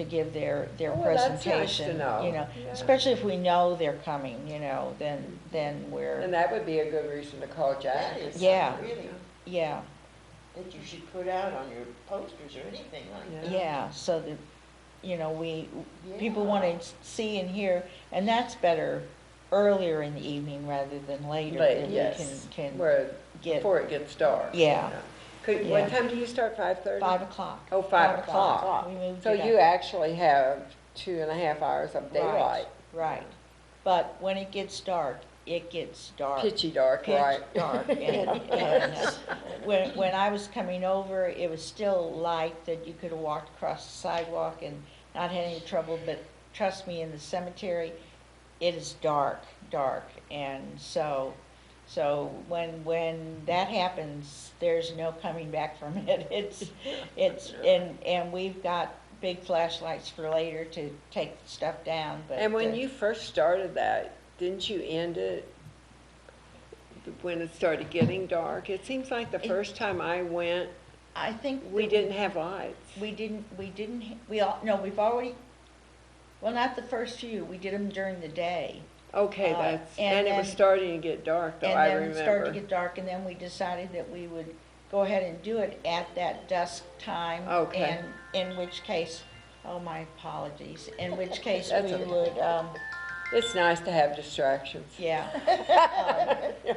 A: give their
C: Oh, well, that's nice to
A: presentation.
C: know.
A: You know,
C: Yeah.
A: especially if we know they're coming, then
C: And
A: we're,
C: that would be a good reason to call Jack.
B: That is
A: Yeah.
B: really,
A: yeah,
B: that you should put out on your posters or anything like that.
A: yeah, so that, people
B: Yeah.
A: want to see and hear, and that's better earlier in the evening rather than later.
C: Late,
A: that
C: yes.
A: We can
C: Where,
A: get
C: before it gets dark.
A: Yeah.
C: What
A: Yeah.
C: time do you start, 5:30?
A: 5 o'clock.
C: Oh, 5
A: We moved
C: So
A: it
C: you
A: up.
C: actually have 2.5 hours of daylight.
A: Right, but when it gets dark, it gets dark.
C: Pitchy dark,
A: Pitch
C: right?
A: dark. And when I was coming over, it was still light that you could have walked across the sidewalk and not had any trouble, but trust me, in the cemetery, it is dark, dark, and so when that happens, there's no coming back from it. It's and we've got big flashlights for later to take stuff down. But
C: And when you first started that, didn't you end it when it started getting dark? It seems like the first time I went,
A: I think
C: we didn't have lights.
A: we all no, we've already. Well, not the first few. We did them during the day.
C: Okay, and it was
A: then-
C: starting to get dark, though, I
A: And then it
C: remember.
A: started to get dark, and then we decided that we would go ahead and do it at that dusk time.
C: Okay.
A: And in which case, oh, my apologies, in which case
C: That's
A: we
C: okay.
A: would,
C: It's nice to have distractions.
A: yeah.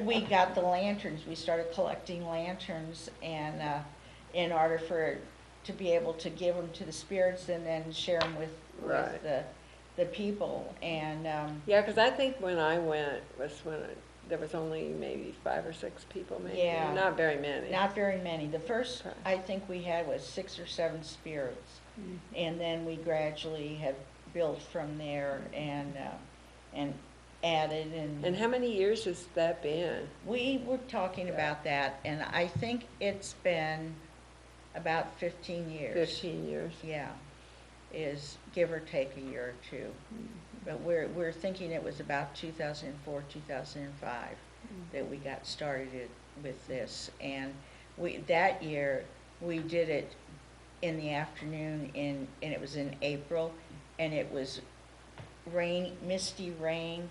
A: We got the lanterns, we started collecting lanterns, and, in order to be able to give them to the spirits and then share them with
C: Right.
A: the people, and,
C: Yeah, because I think when I went was when there was only maybe 5 or 6 people, maybe.
A: Yeah.
C: Not very many.
A: not very many. The first,
C: Okay.
A: I think we had was 6 or 7 spirits. And then we gradually have built from there and added
C: And how many years has that been?
A: we were talking about that, and I think it's been about 15 years.
C: 15 years.
A: Yeah, is give or take a year or two. But we're thinking it was about 2004, 2005 that we got started with this. And that year, we did it in the afternoon and it was in April, and it was misty rain,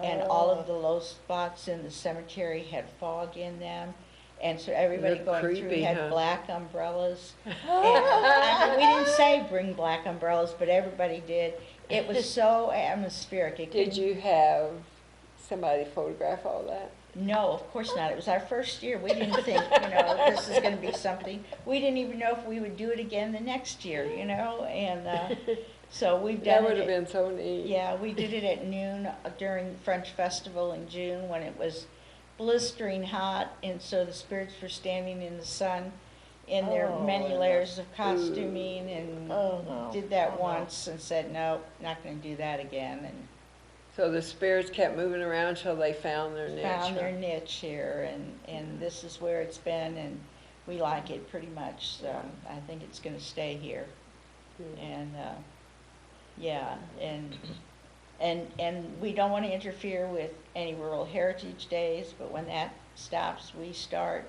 A: and all of the low spots in the cemetery had fog in them. And so everybody
C: Looked
A: going through
C: creepy,
A: had
C: huh?
A: black umbrellas. And, I mean, we didn't say bring black umbrellas, but everybody did. It was so atmospheric. It
C: Did
A: couldn't-
C: you have somebody photograph all that?
A: No, of course not. It was our first year. We didn't think, this is gonna be something. We didn't even know if we would do it again the next year, and, so we've
C: That
A: done
C: would
A: it.
C: have been so neat.
A: Yeah, we did it at noon during the French Festival in June when it was blistering hot, and so the spirits were standing in the sun in their
B: Oh,
A: many
B: no.
A: layers of costuming, and
B: Oh, no.
A: did that
B: Oh, no.
A: once and said, no, not gonna do that again, and
C: So the spirits kept moving around until they found their niche.
A: found their
C: huh?
A: niche here, and this is where it's been, and we like it pretty much, so I think it's gonna stay here.
C: Good.
A: And, yeah, and we don't wanna interfere with any Rural Heritage Days, but when that stops, we start,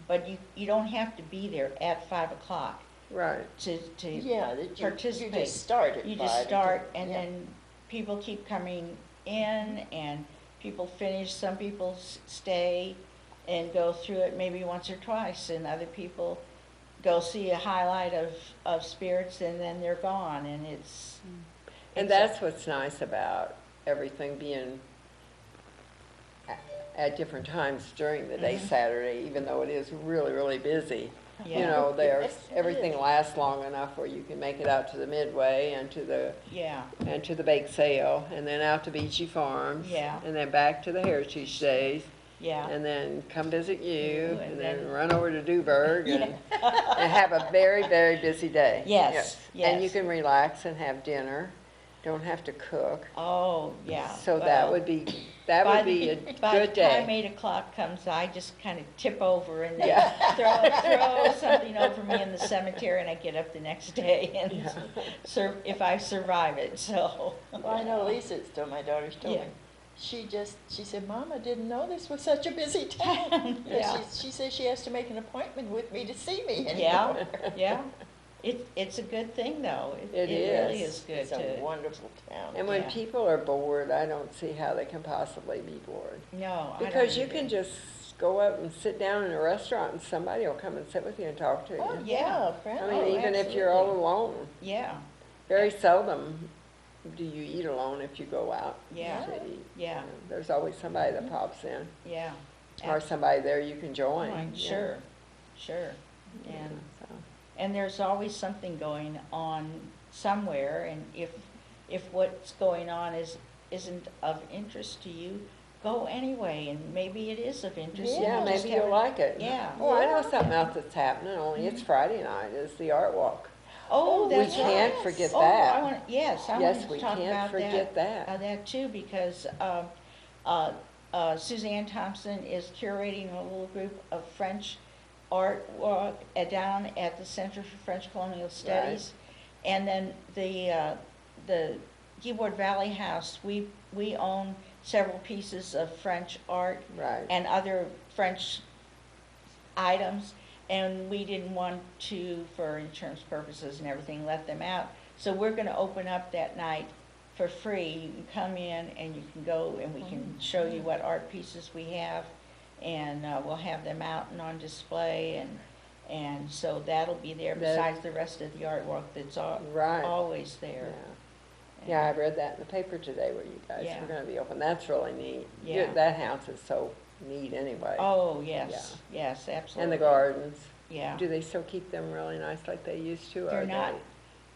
A: but you don't have to be there at 5 o'clock
C: Right.
A: to
B: Yeah, that you
A: participate.
B: just start at
A: You just
B: 5
A: start, and
B: yeah.
A: then people keep coming in, and people finish, some people stay and go through it maybe once or twice, and other people go see a highlight of spirits, and then they're gone, and it's.
C: And
A: it's a-
C: that's what's nice about everything being at different times during the day Saturday, even though it is really, really busy. You
A: Yeah.
C: know,
B: Yes, it
C: everything
B: is.
C: lasts long enough where you can make it out to the Midway and to the
A: Yeah,
C: bake sale, and then out to Beachy Farms.
A: Yeah.
C: And then back to the Heritage Days,
A: yeah,
C: and then come visit you,
A: And
C: and then
A: then-
C: run over to Duberg, and have a very, very busy day.
A: Yes,
C: And you
A: yes.
C: can relax and have dinner, don't have to cook.
A: oh, yeah.
C: So that
A: well,
C: would be
A: by
C: a
A: the-
C: good
A: By the time
C: day.
A: 8 o'clock comes, I just kind of tip over and
C: Yeah.
A: throw something over me in the cemetery, and I get up the next day and if I survive it, so.
B: Well, I know Lisa's told, my daughter's told
A: Yeah.
B: me, she said, Mom, I didn't know this was such a busy town.
A: Yeah.
B: She says she has to make an appointment with me to see me
A: Yeah,
B: anymore.
A: yeah. It's a good thing, though.
C: It
A: really
C: is.
A: is good
B: It's a
A: to,
B: wonderful town.
C: And when
A: Yeah.
C: people are bored, I don't see how they can possibly be bored.
A: no, I don't
C: Because you
A: either.
C: can just go up and sit down in a restaurant, and somebody will come and sit with you and talk to you.
B: Oh,
A: Yeah.
B: yeah,
C: I
B: friendly.
C: mean,
A: Oh,
C: even if you're all
A: absolutely.
C: alone.
A: Yeah,
C: Very seldom do you eat alone if you go out
A: Yeah.
C: to eat.
A: Yeah.
C: You know, there's always somebody that pops in,
A: yeah.
C: or somebody there you can join.
A: Fine,
C: yeah.
A: Sure.
C: Yeah,
A: And,
C: so.
A: and there's always something going on somewhere, and if what's going on isn't of interest to you, go anyway, and maybe it is of interest. and
C: Yeah,
A: you just
C: maybe you'll
A: haven't-
C: like it.
A: Yeah.
C: Oh, I know something else that's happening, only it's Friday night, is the art walk.
A: Oh,
C: We
A: that's right.
C: can't forget
A: Oh,
C: that.
A: yes, I
C: Yes,
A: wanted
C: we
A: to talk
C: can't
A: about
C: forget that.
A: that too, because, Suzanne Thompson is curating a little group of French art down at the Center for French Colonial Studies. And then the Keyboard Valley House, we own several pieces of French art
C: Right.
A: and other French items, and we didn't want to, for insurance purposes and everything, let them out. So we're gonna open up that night for free. You can come in and you can go and we can show you what art pieces we have, and we'll have them out and on display, and so that'll be there
C: That-
A: besides the rest of the artwork that's
C: Right.
A: always
C: Yeah.
A: there.
C: Yeah, I read that in the paper today where you guys
A: Yeah.
C: were gonna be open. That's really neat.
A: Yeah.
C: That house is so neat anyway.
A: Oh, yes, yes, absolutely.
C: And the gardens.
A: Yeah.
C: Do they still keep them really nice like they used to? or
A: They're
C: are
A: not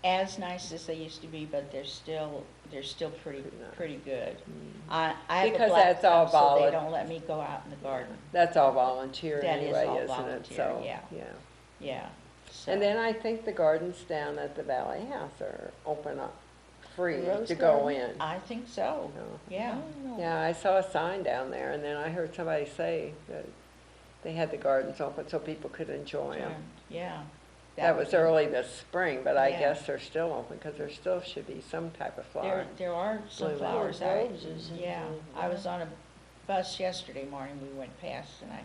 C: they-
A: as nice as they used to be, but they're still pretty,
C: Pretty nice.
A: pretty good.
C: Mm.
A: I have a
C: Because
A: black
C: that's all
A: thumb, so they
C: volu-
A: don't let me go out in the garden.
C: That's all volunteer
A: That is
C: anyway,
A: all
C: isn't it?
A: volunteer,
C: So,
A: yeah. Yeah. So-
C: And then I think the gardens down at the Valley House are open up, free
B: Rose
C: to go
B: garden?
C: in.
A: I think so,
C: No.
A: yeah.
B: Oh.
C: Yeah, I saw a sign down there, and then I heard somebody say that they had the gardens open so people could enjoy them.
A: Yeah.
C: That was early this spring, but I
A: Yeah.
C: guess they're still open, because there still should be some type of flower.
A: There are some
C: Blooming.
A: flowers
B: Yeah,
A: out.
B: roses and
A: Yeah,
B: blue,
A: I was
B: yeah.
A: on a bus yesterday morning, we went past and I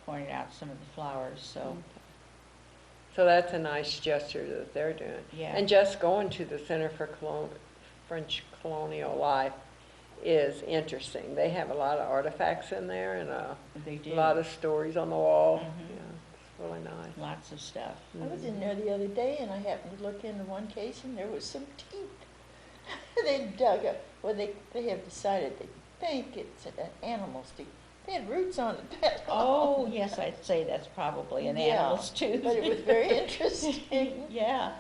A: pointed out some of the flowers, so,
C: So that's a nice gesture that they're doing.
A: Yeah.
C: And just going to the Center for French Colonial Life is interesting. They have a lot of artifacts in there and a
A: they do.
C: lot of stories on the wall.
A: Mhm.
C: Yeah, it's really nice.
A: Lots of stuff.
B: I was in there the other day and I happened to look into one case and there was some teeth. They dug up, well, they have decided they think it's an animal's teeth. They had roots on it that
A: Oh,
B: long.
A: yes, I'd say that's probably an
B: Yeah,
A: animal's tooth.
B: But it was very interesting.
A: Yeah.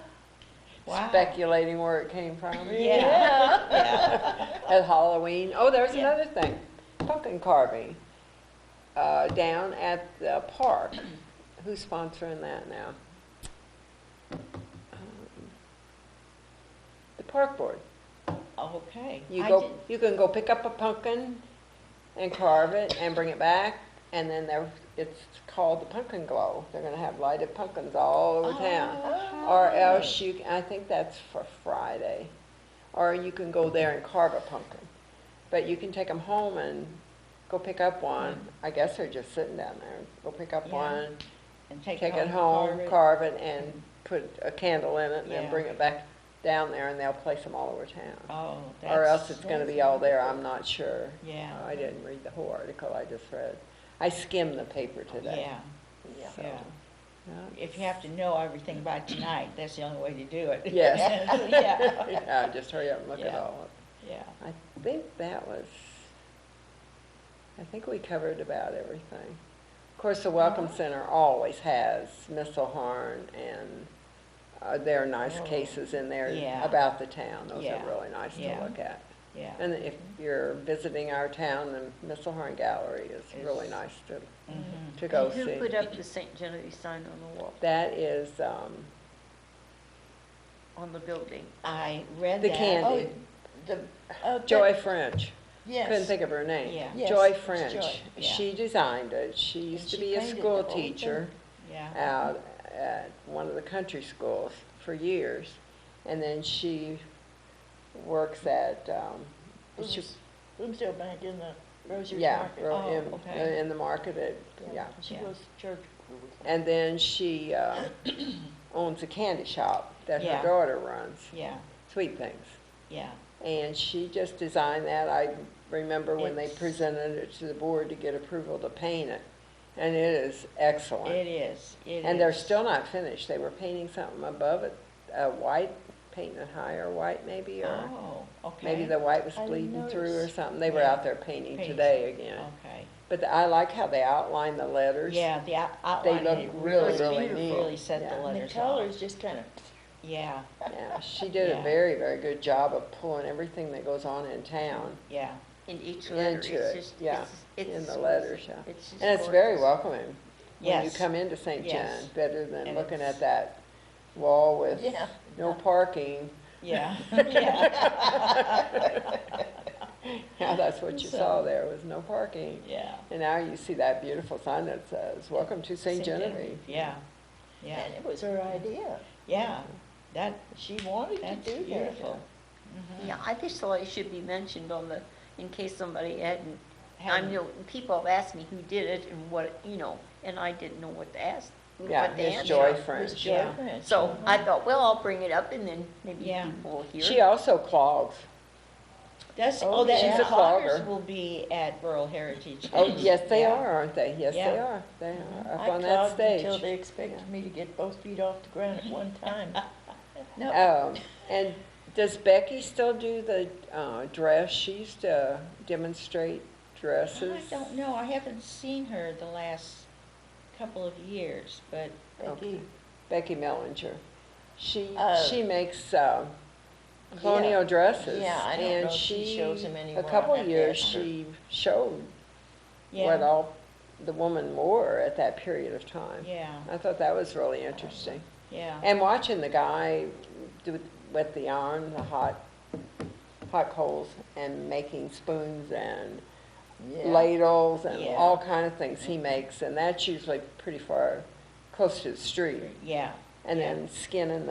A: Wow.
C: Speculating where it came from.
A: Yeah. Yeah.
C: At Halloween. Oh, there's
A: Yeah.
C: another thing. Pumpkin carving. Down at the park. Who's sponsoring that now? The park board.
A: Okay.
C: You
A: I
C: go,
A: didn't-
C: you can go pick up a pumpkin and carve it and bring it back, and then it's called the Pumpkin Glow. They're gonna have lighted pumpkins all over town. Or else I think that's for Friday. Or you can go there and carve a pumpkin. But you can take them home and go pick up one. I guess they're just sitting down there. Go pick up
A: Yeah.
C: one,
A: And take
C: take it
A: and
C: home,
A: carve
C: carve it, and put a candle in it, and then
A: Yeah.
C: bring it back down there, and they'll place them all over town.
A: Oh,
C: Or else
A: that's,
C: it's gonna be all there, I'm not sure.
A: Yeah.
C: I didn't read the whole article, I just read. I skimmed the paper today.
A: yeah,
C: So,
A: yeah.
C: yeah.
A: If you have to know everything by tonight, that's the only way to do it.
C: Yes.
A: Yeah.
C: Yeah, just hurry up and look it
A: Yeah.
C: all up.
A: Yeah.
C: I think I think we covered about everything. Of course, the Welcome Center always has Missile Horn, and there are nice
A: Oh.
C: cases in there
A: Yeah.
C: about the town. Those
A: Yeah.
C: are really nice to
A: Yeah.
C: look at.
A: Yeah.
C: And if you're visiting our town, the Missile Horn Gallery is really
A: It's-
C: nice
A: Mhm.
C: to go
D: And
C: see.
D: who put up the St. Genevieve sign on the wall,
C: That is
D: on the building?
A: I read
C: The
A: that.
C: candy. Joy French.
B: Yes.
C: Couldn't think of her name.
A: Yeah.
B: Yes,
C: Joy
B: it's
C: French.
B: Joy,
A: yeah.
C: She designed it. She
B: And
C: used to
B: she
C: be a
B: painted
C: school
B: the whole
C: teacher
A: Yeah.
C: out at one of the country schools for years. And then she works at, she-
B: Bloomsdale Bank in the Rosier's
C: yeah,
B: Market.
A: Oh,
C: in,
A: okay.
C: in the market at, yeah.
B: She
A: Yeah.
B: goes to church.
C: And then she owns a candy shop that
A: Yeah.
C: her daughter runs,
A: Yeah,
C: Sweet Things.
A: yeah.
C: And she just designed that. I remember when they
A: It's-
C: presented it to the board to get approval to paint it. And it is excellent.
A: It is, it
C: And they're
A: is.
C: still not finished. They were painting something above it, white, painting it higher white maybe, or
A: Oh, okay.
C: maybe the white was
B: I didn't
C: bleeding through or
B: notice.
C: something. They were
A: Yeah.
C: out there painting
A: Painting.
C: today again.
A: Okay.
C: But I like how they outline the letters.
A: Yeah, the outline,
C: look
A: it
C: really,
A: really,
C: really neat.
A: really set
C: Yeah.
A: the
C: And the
B: And the
A: letters
B: colors
A: off.
B: just kind of,
A: Yeah,
C: Yeah, she did a
A: Yeah.
C: very, very good job of pulling everything that goes on in town
A: yeah,
D: In each letter,
C: into
D: it's
C: it.
D: just,
C: Yeah,
D: it's.
C: in the letters, yeah.
D: It's just
C: And it's very
D: gorgeous.
C: welcoming when you
A: Yes.
C: come into St.
A: Yes.
C: John, better than
A: And
C: looking
A: it's-
C: at that wall with
B: yeah.
C: no parking.
A: Yeah, yeah.
C: Yeah, that's what you
A: So-
C: saw there, was no parking.
A: Yeah.
C: And now you see that beautiful sign that says, "Welcome to St. Genevieve."
A: Yeah, yeah,
B: And it was her idea.
A: yeah, that,
B: She wanted to
A: that's
B: do that.
A: beautiful.
D: Yeah, I just thought it should be mentioned on the, in case somebody hadn't, I
A: Hadn't-
D: know, people have asked me who did it and what, you know, and I didn't know what to ask.
C: Yeah,
D: what to
C: Miss
D: answer.
C: Joy
B: It was
C: French.
B: Joy
A: Yeah.
B: French.
D: So I thought, well, I'll bring it up and then maybe
A: Yeah.
D: people will hear.
C: She also clogs.
A: That's,
B: Oh,
A: oh, that,
B: she's
A: the
B: a
A: cloggers
C: clogger.
A: will be at Rural Heritage.
C: Oh, yes, they
A: Yeah.
C: are, aren't they? Yes, they
A: Yeah.
C: are. They are, up
B: I
C: on that
B: clogged until
C: stage.
B: they expected me to get both feet off the ground at one time. No,
C: And does Becky still do the dress? She used to demonstrate dresses.
A: I don't know, I haven't seen her the last couple of years, but,
B: Becky,
C: Becky Mellinger. She
B: Uh,
C: makes colonial dresses.
B: Yeah, I don't
C: and
B: know if she shows them anymore.
C: A couple
B: I'll have to
C: years
B: ask her.
C: she showed what
A: yeah,
C: all the woman wore at that period of time.
A: yeah,
C: I thought that was really interesting.
A: yeah.
C: And watching the guy do with the iron, the hot coals, and making spoons and
B: Yeah.
C: ladles and
A: Yeah.
C: all kind of things he makes, and that's usually pretty far, close to the street.
A: Yeah,
C: And
A: Yeah.
C: then skinning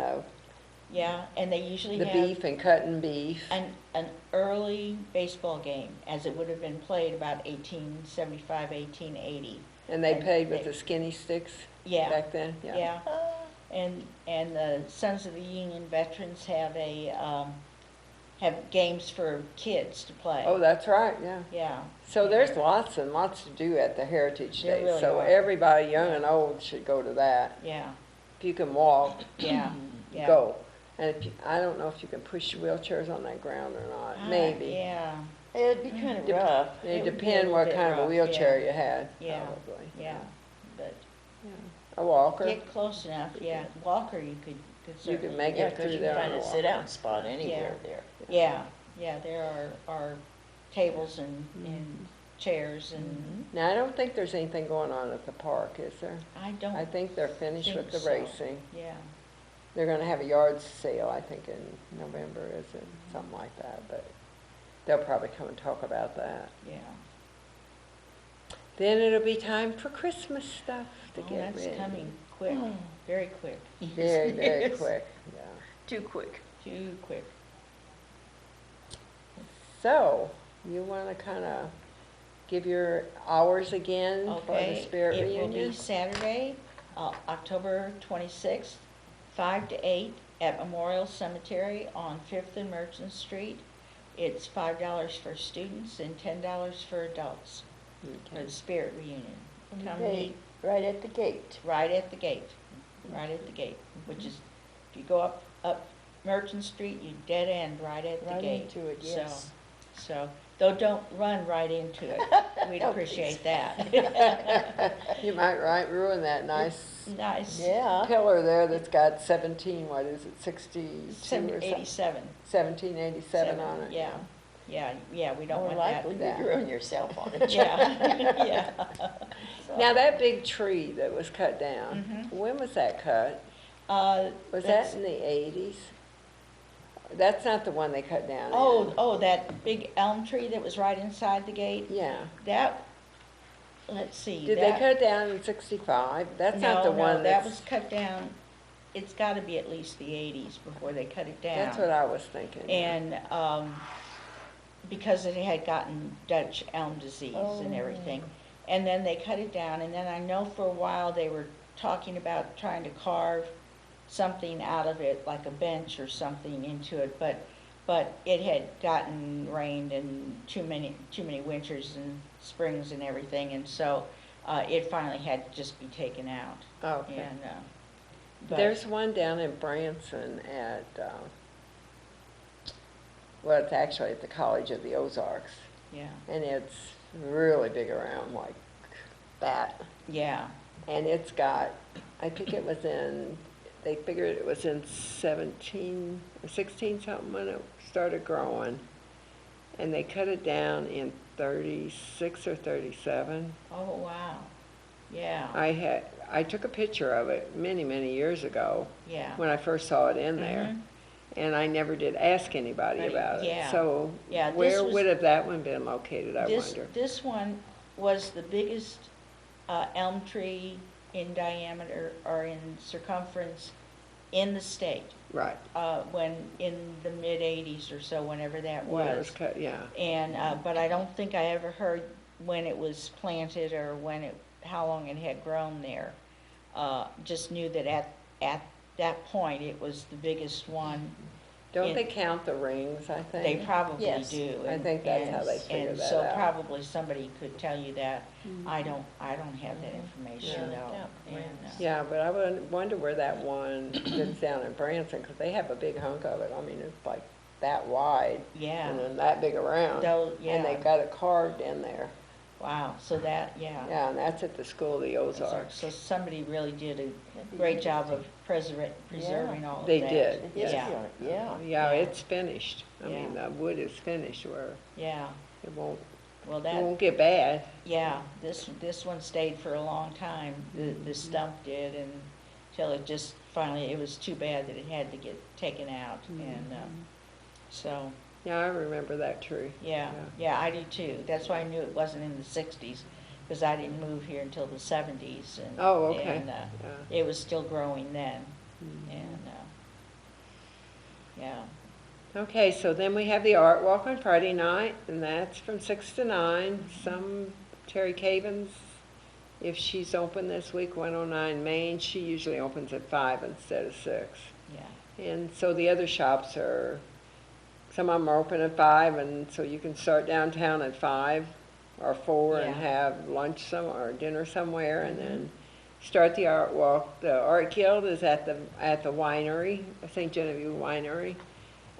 A: yeah, and they usually
C: the
A: have
C: beef and cutting beef.
A: an early baseball game, as it would have been played about 1875, 1880.
C: And they
A: and
C: played with
A: they-
C: the skinny sticks
A: Yeah,
C: back then?
A: yeah,
B: Ah,
A: and the Sons of the Union Veterans have games for kids to play.
C: Oh, that's right, yeah.
A: Yeah,
C: So there's lots and lots to do at the Heritage
A: There
C: Day.
A: really
C: So
A: are.
C: everybody, young and old, should go to that.
A: yeah,
C: If you can walk,
A: yeah, yeah.
C: go. And if you, I don't know if you can push wheelchairs on that ground or not,
A: Ah,
C: maybe.
A: Yeah,
B: it'd be kind of
C: Dep-
B: rough.
C: It
A: It would be a
C: depend
A: little
C: what
A: bit
C: kind of a
A: rough,
C: wheelchair
A: yeah.
C: you had,
A: Yeah.
C: probably.
A: yeah, but
C: A walker,
A: get close enough, yeah. Walker, you could
C: you
A: certainly.
C: can make
B: Yeah,
C: it
B: 'cause
C: through
B: you
C: there
B: can
C: on
B: find
C: a
B: a
C: walker.
B: sit-down spot anywhere there.
A: Yeah, yeah, there are tables and chairs and,
C: Now, I don't think there's anything going on at the park, is there?
A: I don't.
C: I think they're finished with the
A: think so.
C: racing.
A: Yeah,
C: They're gonna have a yard sale, I think, in November, is it? Something like that, but they'll probably come and talk about that.
A: yeah.
C: Then it'll be time for Christmas stuff to
A: Oh,
C: get
A: that's
C: ready.
A: coming quick, very quick,
C: Very, very
D: Yes.
C: quick, yeah.
D: Too quick.
A: too quick.
C: So, you wanna kinda give your hours again for the
A: Okay,
C: spirit
A: it will be
C: reunion?
A: Saturday, October 26th, 5 to 8 at Memorial Cemetery on 5th and Merchant Street. It's $5 for students and $10 for adults for
C: Okay.
A: the spirit reunion.
B: And
A: Come
B: they-
A: meet
B: Right at the gate.
A: right at the gate, which is, if you go up Merchant Street, you dead end right at the
B: Right
A: gate.
B: into it,
A: So-
B: yes.
A: So, though don't run right into it. We'd
B: Don't
A: appreciate that.
C: You might ruin that nice
A: Nice.
B: Yeah.
C: pillar there that's got 17, what is it, 62 or something?
A: 87.
C: 1787 on it.
A: Yeah, yeah, we don't
B: More
A: want that.
B: likely
C: that.
B: to ruin yourself on it.
A: Yeah, yeah.
C: Now, that big tree that was cut down,
A: Mhm.
C: when was that cut? Was
A: That's-
C: that in the 80s? That's not the one they cut down.
A: Oh, that big elm tree that was right inside the gate?
C: Yeah.
A: That, let's see.
C: Did they cut it down in 65? That's not the one
A: No, that
C: that's...
A: was cut down, it's gotta be at least the 80s before they cut it down.
C: That's what I was thinking.
A: And, because it had gotten Dutch elm disease and
B: Oh.
A: everything. And then they cut it down, and then I know for a while they were talking about trying to carve something out of it, like a bench or something into it, but it had gotten rained and too many winters and springs and everything, and so, it finally had to just be taken out.
C: Okay.
A: And, but-
C: There's one down in Branson at, well, it's actually at the College of the Ozarks,
A: Yeah,
C: and it's really big around like that.
A: yeah,
C: And it's got, I think it was in, they figured it was in 17 or 16 something when it started growing. And they cut it down in 36 or 37.
A: oh, wow, yeah.
C: I took a picture of it many, many years ago
A: Yeah.
C: when I first saw it in there.
A: Mhm.
C: And I never did ask anybody
A: Right,
C: about it.
A: yeah.
C: So
A: Yeah, this
C: where
A: was-
C: would have that one been located, I
A: This,
C: wonder?
A: this one was the biggest elm tree in diameter or in circumference in the state,
C: Right.
A: when, in the mid-80s or so, whenever that
C: When it
A: was.
C: cut, yeah.
A: And, but I don't think I ever heard when it was planted or how long it had grown there. Just knew that at that point, it was the biggest one.
C: Don't
A: It-
C: they count the rings, I think?
A: They probably
B: Yes.
A: do.
C: I
A: and-
C: think that's how
A: and-
C: they figure
A: and
C: that
A: so
C: out.
A: probably somebody could tell you that. I don't have that information,
B: Yeah.
A: no.
B: Yeah.
A: And,
C: Yeah, but I would wonder where that one is down in Branson, because they have a big hunk of it. I mean, it's like that wide
A: Yeah,
C: and then that big around.
A: Though,
C: And they
A: yeah,
C: got it carved in there.
A: wow, so that, yeah.
C: Yeah, and that's at the School of the Ozarks.
A: So somebody really did a
B: That'd be
A: great job
B: interesting.
A: of preserving all of that.
C: They did.
B: The
C: Yeah.
B: history on it, yeah.
C: Yeah,
A: Yeah.
C: it's finished. I mean,
A: Yeah.
C: the wood is finished where
A: Yeah,
C: it won't,
A: well,
C: it
A: that,
C: won't get bad.
A: yeah, this one stayed for a long time, the stump did, and till it just finally, it was too bad that it had to get taken out, and, so,
C: Yeah, I remember that tree.
A: yeah, I do too. That's why I knew it wasn't in the sixties, because I didn't move here until the seventies, and.
C: Oh, okay.
A: And,
C: Yeah.
A: it was still growing then,
C: Mm-hmm.
A: and, yeah,
C: Okay, so then we have the art walk on Friday night, and that's from 6 to 9. Some Terry Cavens, if she's open this week, 109 Main, she usually opens at 5 instead of 6.
A: yeah,
C: And so the other shops are, some of them are open at 5, and so you can start downtown at 5 or 4 and
A: Yeah.
C: have lunch or dinner somewhere, and then start the art walk. The Art Guild is at the winery, St. Genevieve Winery.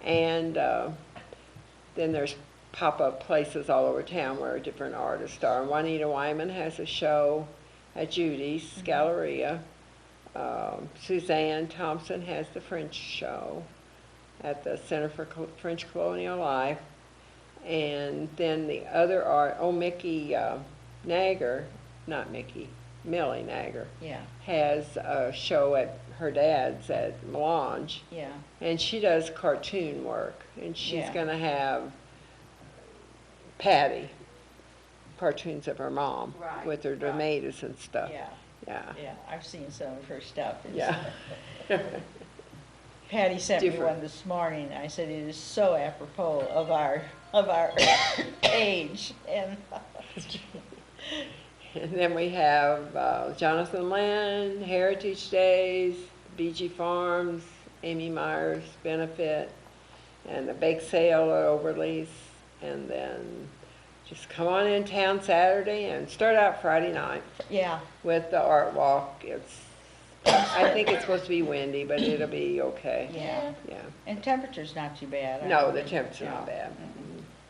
C: And then there's pop-up places all over town where different artists are. Juanita Wyman has a show at Judy's Galleria. Suzanne Thompson has the French show at the Center for French Colonial Life. And then the other art, Mickey Nager, not Mickey, Millie Nager,
A: yeah,
C: has a show at her dad's at Melange.
A: yeah,
C: And she does cartoon work, and she's
A: Yeah.
C: gonna have Patty, cartoons of her mom,
A: Right,
C: with her
A: right.
C: tomatoes and stuff.
A: yeah,
C: Yeah,
A: yeah. I've seen some of her stuff. It's-
C: yeah.
A: Patty sent me
C: Different.
A: one this morning. I said, it is so apropos of our age, and,
C: And then we have Jonathan Lynn, Heritage Days, BG Farms, Amy Myers Benefit, and the bake sale at Overlease. And then just come on in town Saturday and start out Friday night
A: yeah,
C: with the art walk. I think it's supposed to be windy, but it'll be okay.
A: yeah.
C: Yeah.
A: And temperature's not too bad. I
C: No,
A: don't
C: the
A: think-
C: temperature's
A: no.
C: not bad.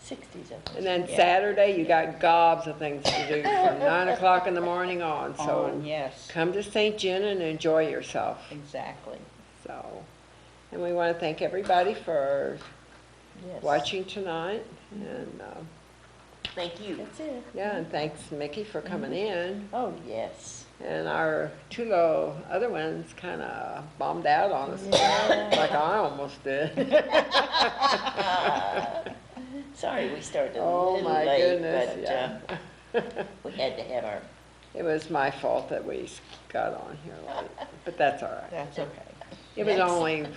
B: 60s, I think.
C: And then
A: Yeah.
C: Saturday, you got gobs of things to do from 9 o'clock in the morning on. So
A: On, yes,
C: come to St. John and enjoy yourself.
A: exactly.
C: So, and we want to thank everybody for
B: Yes.
C: watching tonight. And
B: Thank you. That's it.
C: yeah, and thanks Mickey for coming in.
B: Oh, yes.
C: And our two little other ones kind of bombed out on us,
B: Yeah.
C: like I almost did.
B: Sorry we started a
C: Oh
B: little
C: my
B: late,
C: goodness,
B: but
C: yeah.
B: we had to have our,
C: It was my fault that we got on here late, but that's all right.
A: That's okay.
C: It was
B: Next.
C: only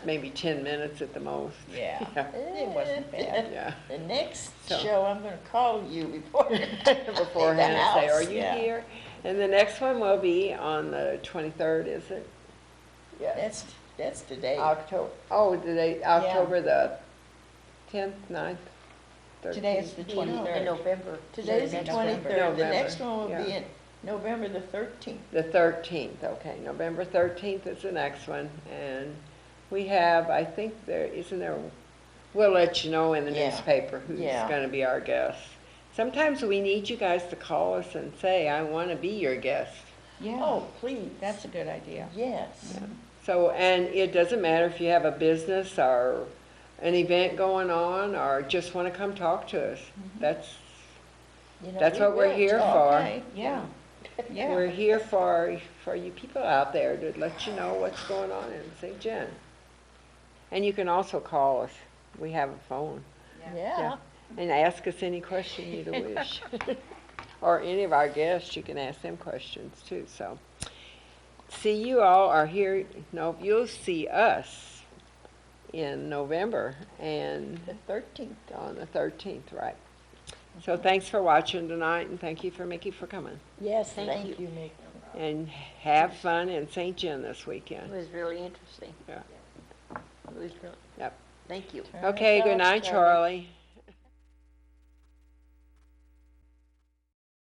C: maybe 10 minutes at the most.
A: Yeah, it wasn't bad.
C: Yeah.
B: the next
C: So-
B: show, I'm gonna call you before.
C: Beforehand and say,
B: house,
C: are you
B: yeah.
C: here? And the next one will be on the 23rd, is it? Yes.
B: That's today.
C: October, October the 10th, 9th, 13th?
A: Today is the
B: No,
A: 23rd.
D: In November.
B: Today's the
A: Next
B: 23rd. The
C: November,
B: next one will
C: yeah.
B: be in November the 13th.
C: The 13th, okay. November 13th is the next one. And we have, I think we'll let you know in the
B: Yeah.
C: newspaper who's
B: Yeah.
C: going to be our guest. Sometimes we need you guys to call us and say, I want to be your guest.
A: Yeah,
B: Oh, please.
A: that's a good idea.
B: Yes.
C: So, and it doesn't matter if you have a business or an event going on or just want to come talk to us.
B: Mm-hmm.
C: That's
B: You know,
C: That's
B: we
C: what we're
B: will
C: here
B: talk.
C: for.
A: Okay, yeah, Yeah.
C: We're here for you people out there to let you know what's going on in St. John. And you can also call us. We have a phone.
B: Yeah.
C: And ask us any question you wish. Or any of our guests, you can ask them questions too, so. See, you all are here, no, you'll see us in November and
B: The 13th.
C: on the 13th, right? So thanks for watching tonight, and thank you for Mickey for coming.
B: Yes,
D: Thank
B: thank
D: you.
B: you, Nick.
C: And have fun in St. John this
D: It
C: weekend.
D: was really interesting.
C: Yeah.
D: It was really,
C: Yep.
D: thank you.
B: Turn us
C: Okay, good
B: off,
C: night, Charlie.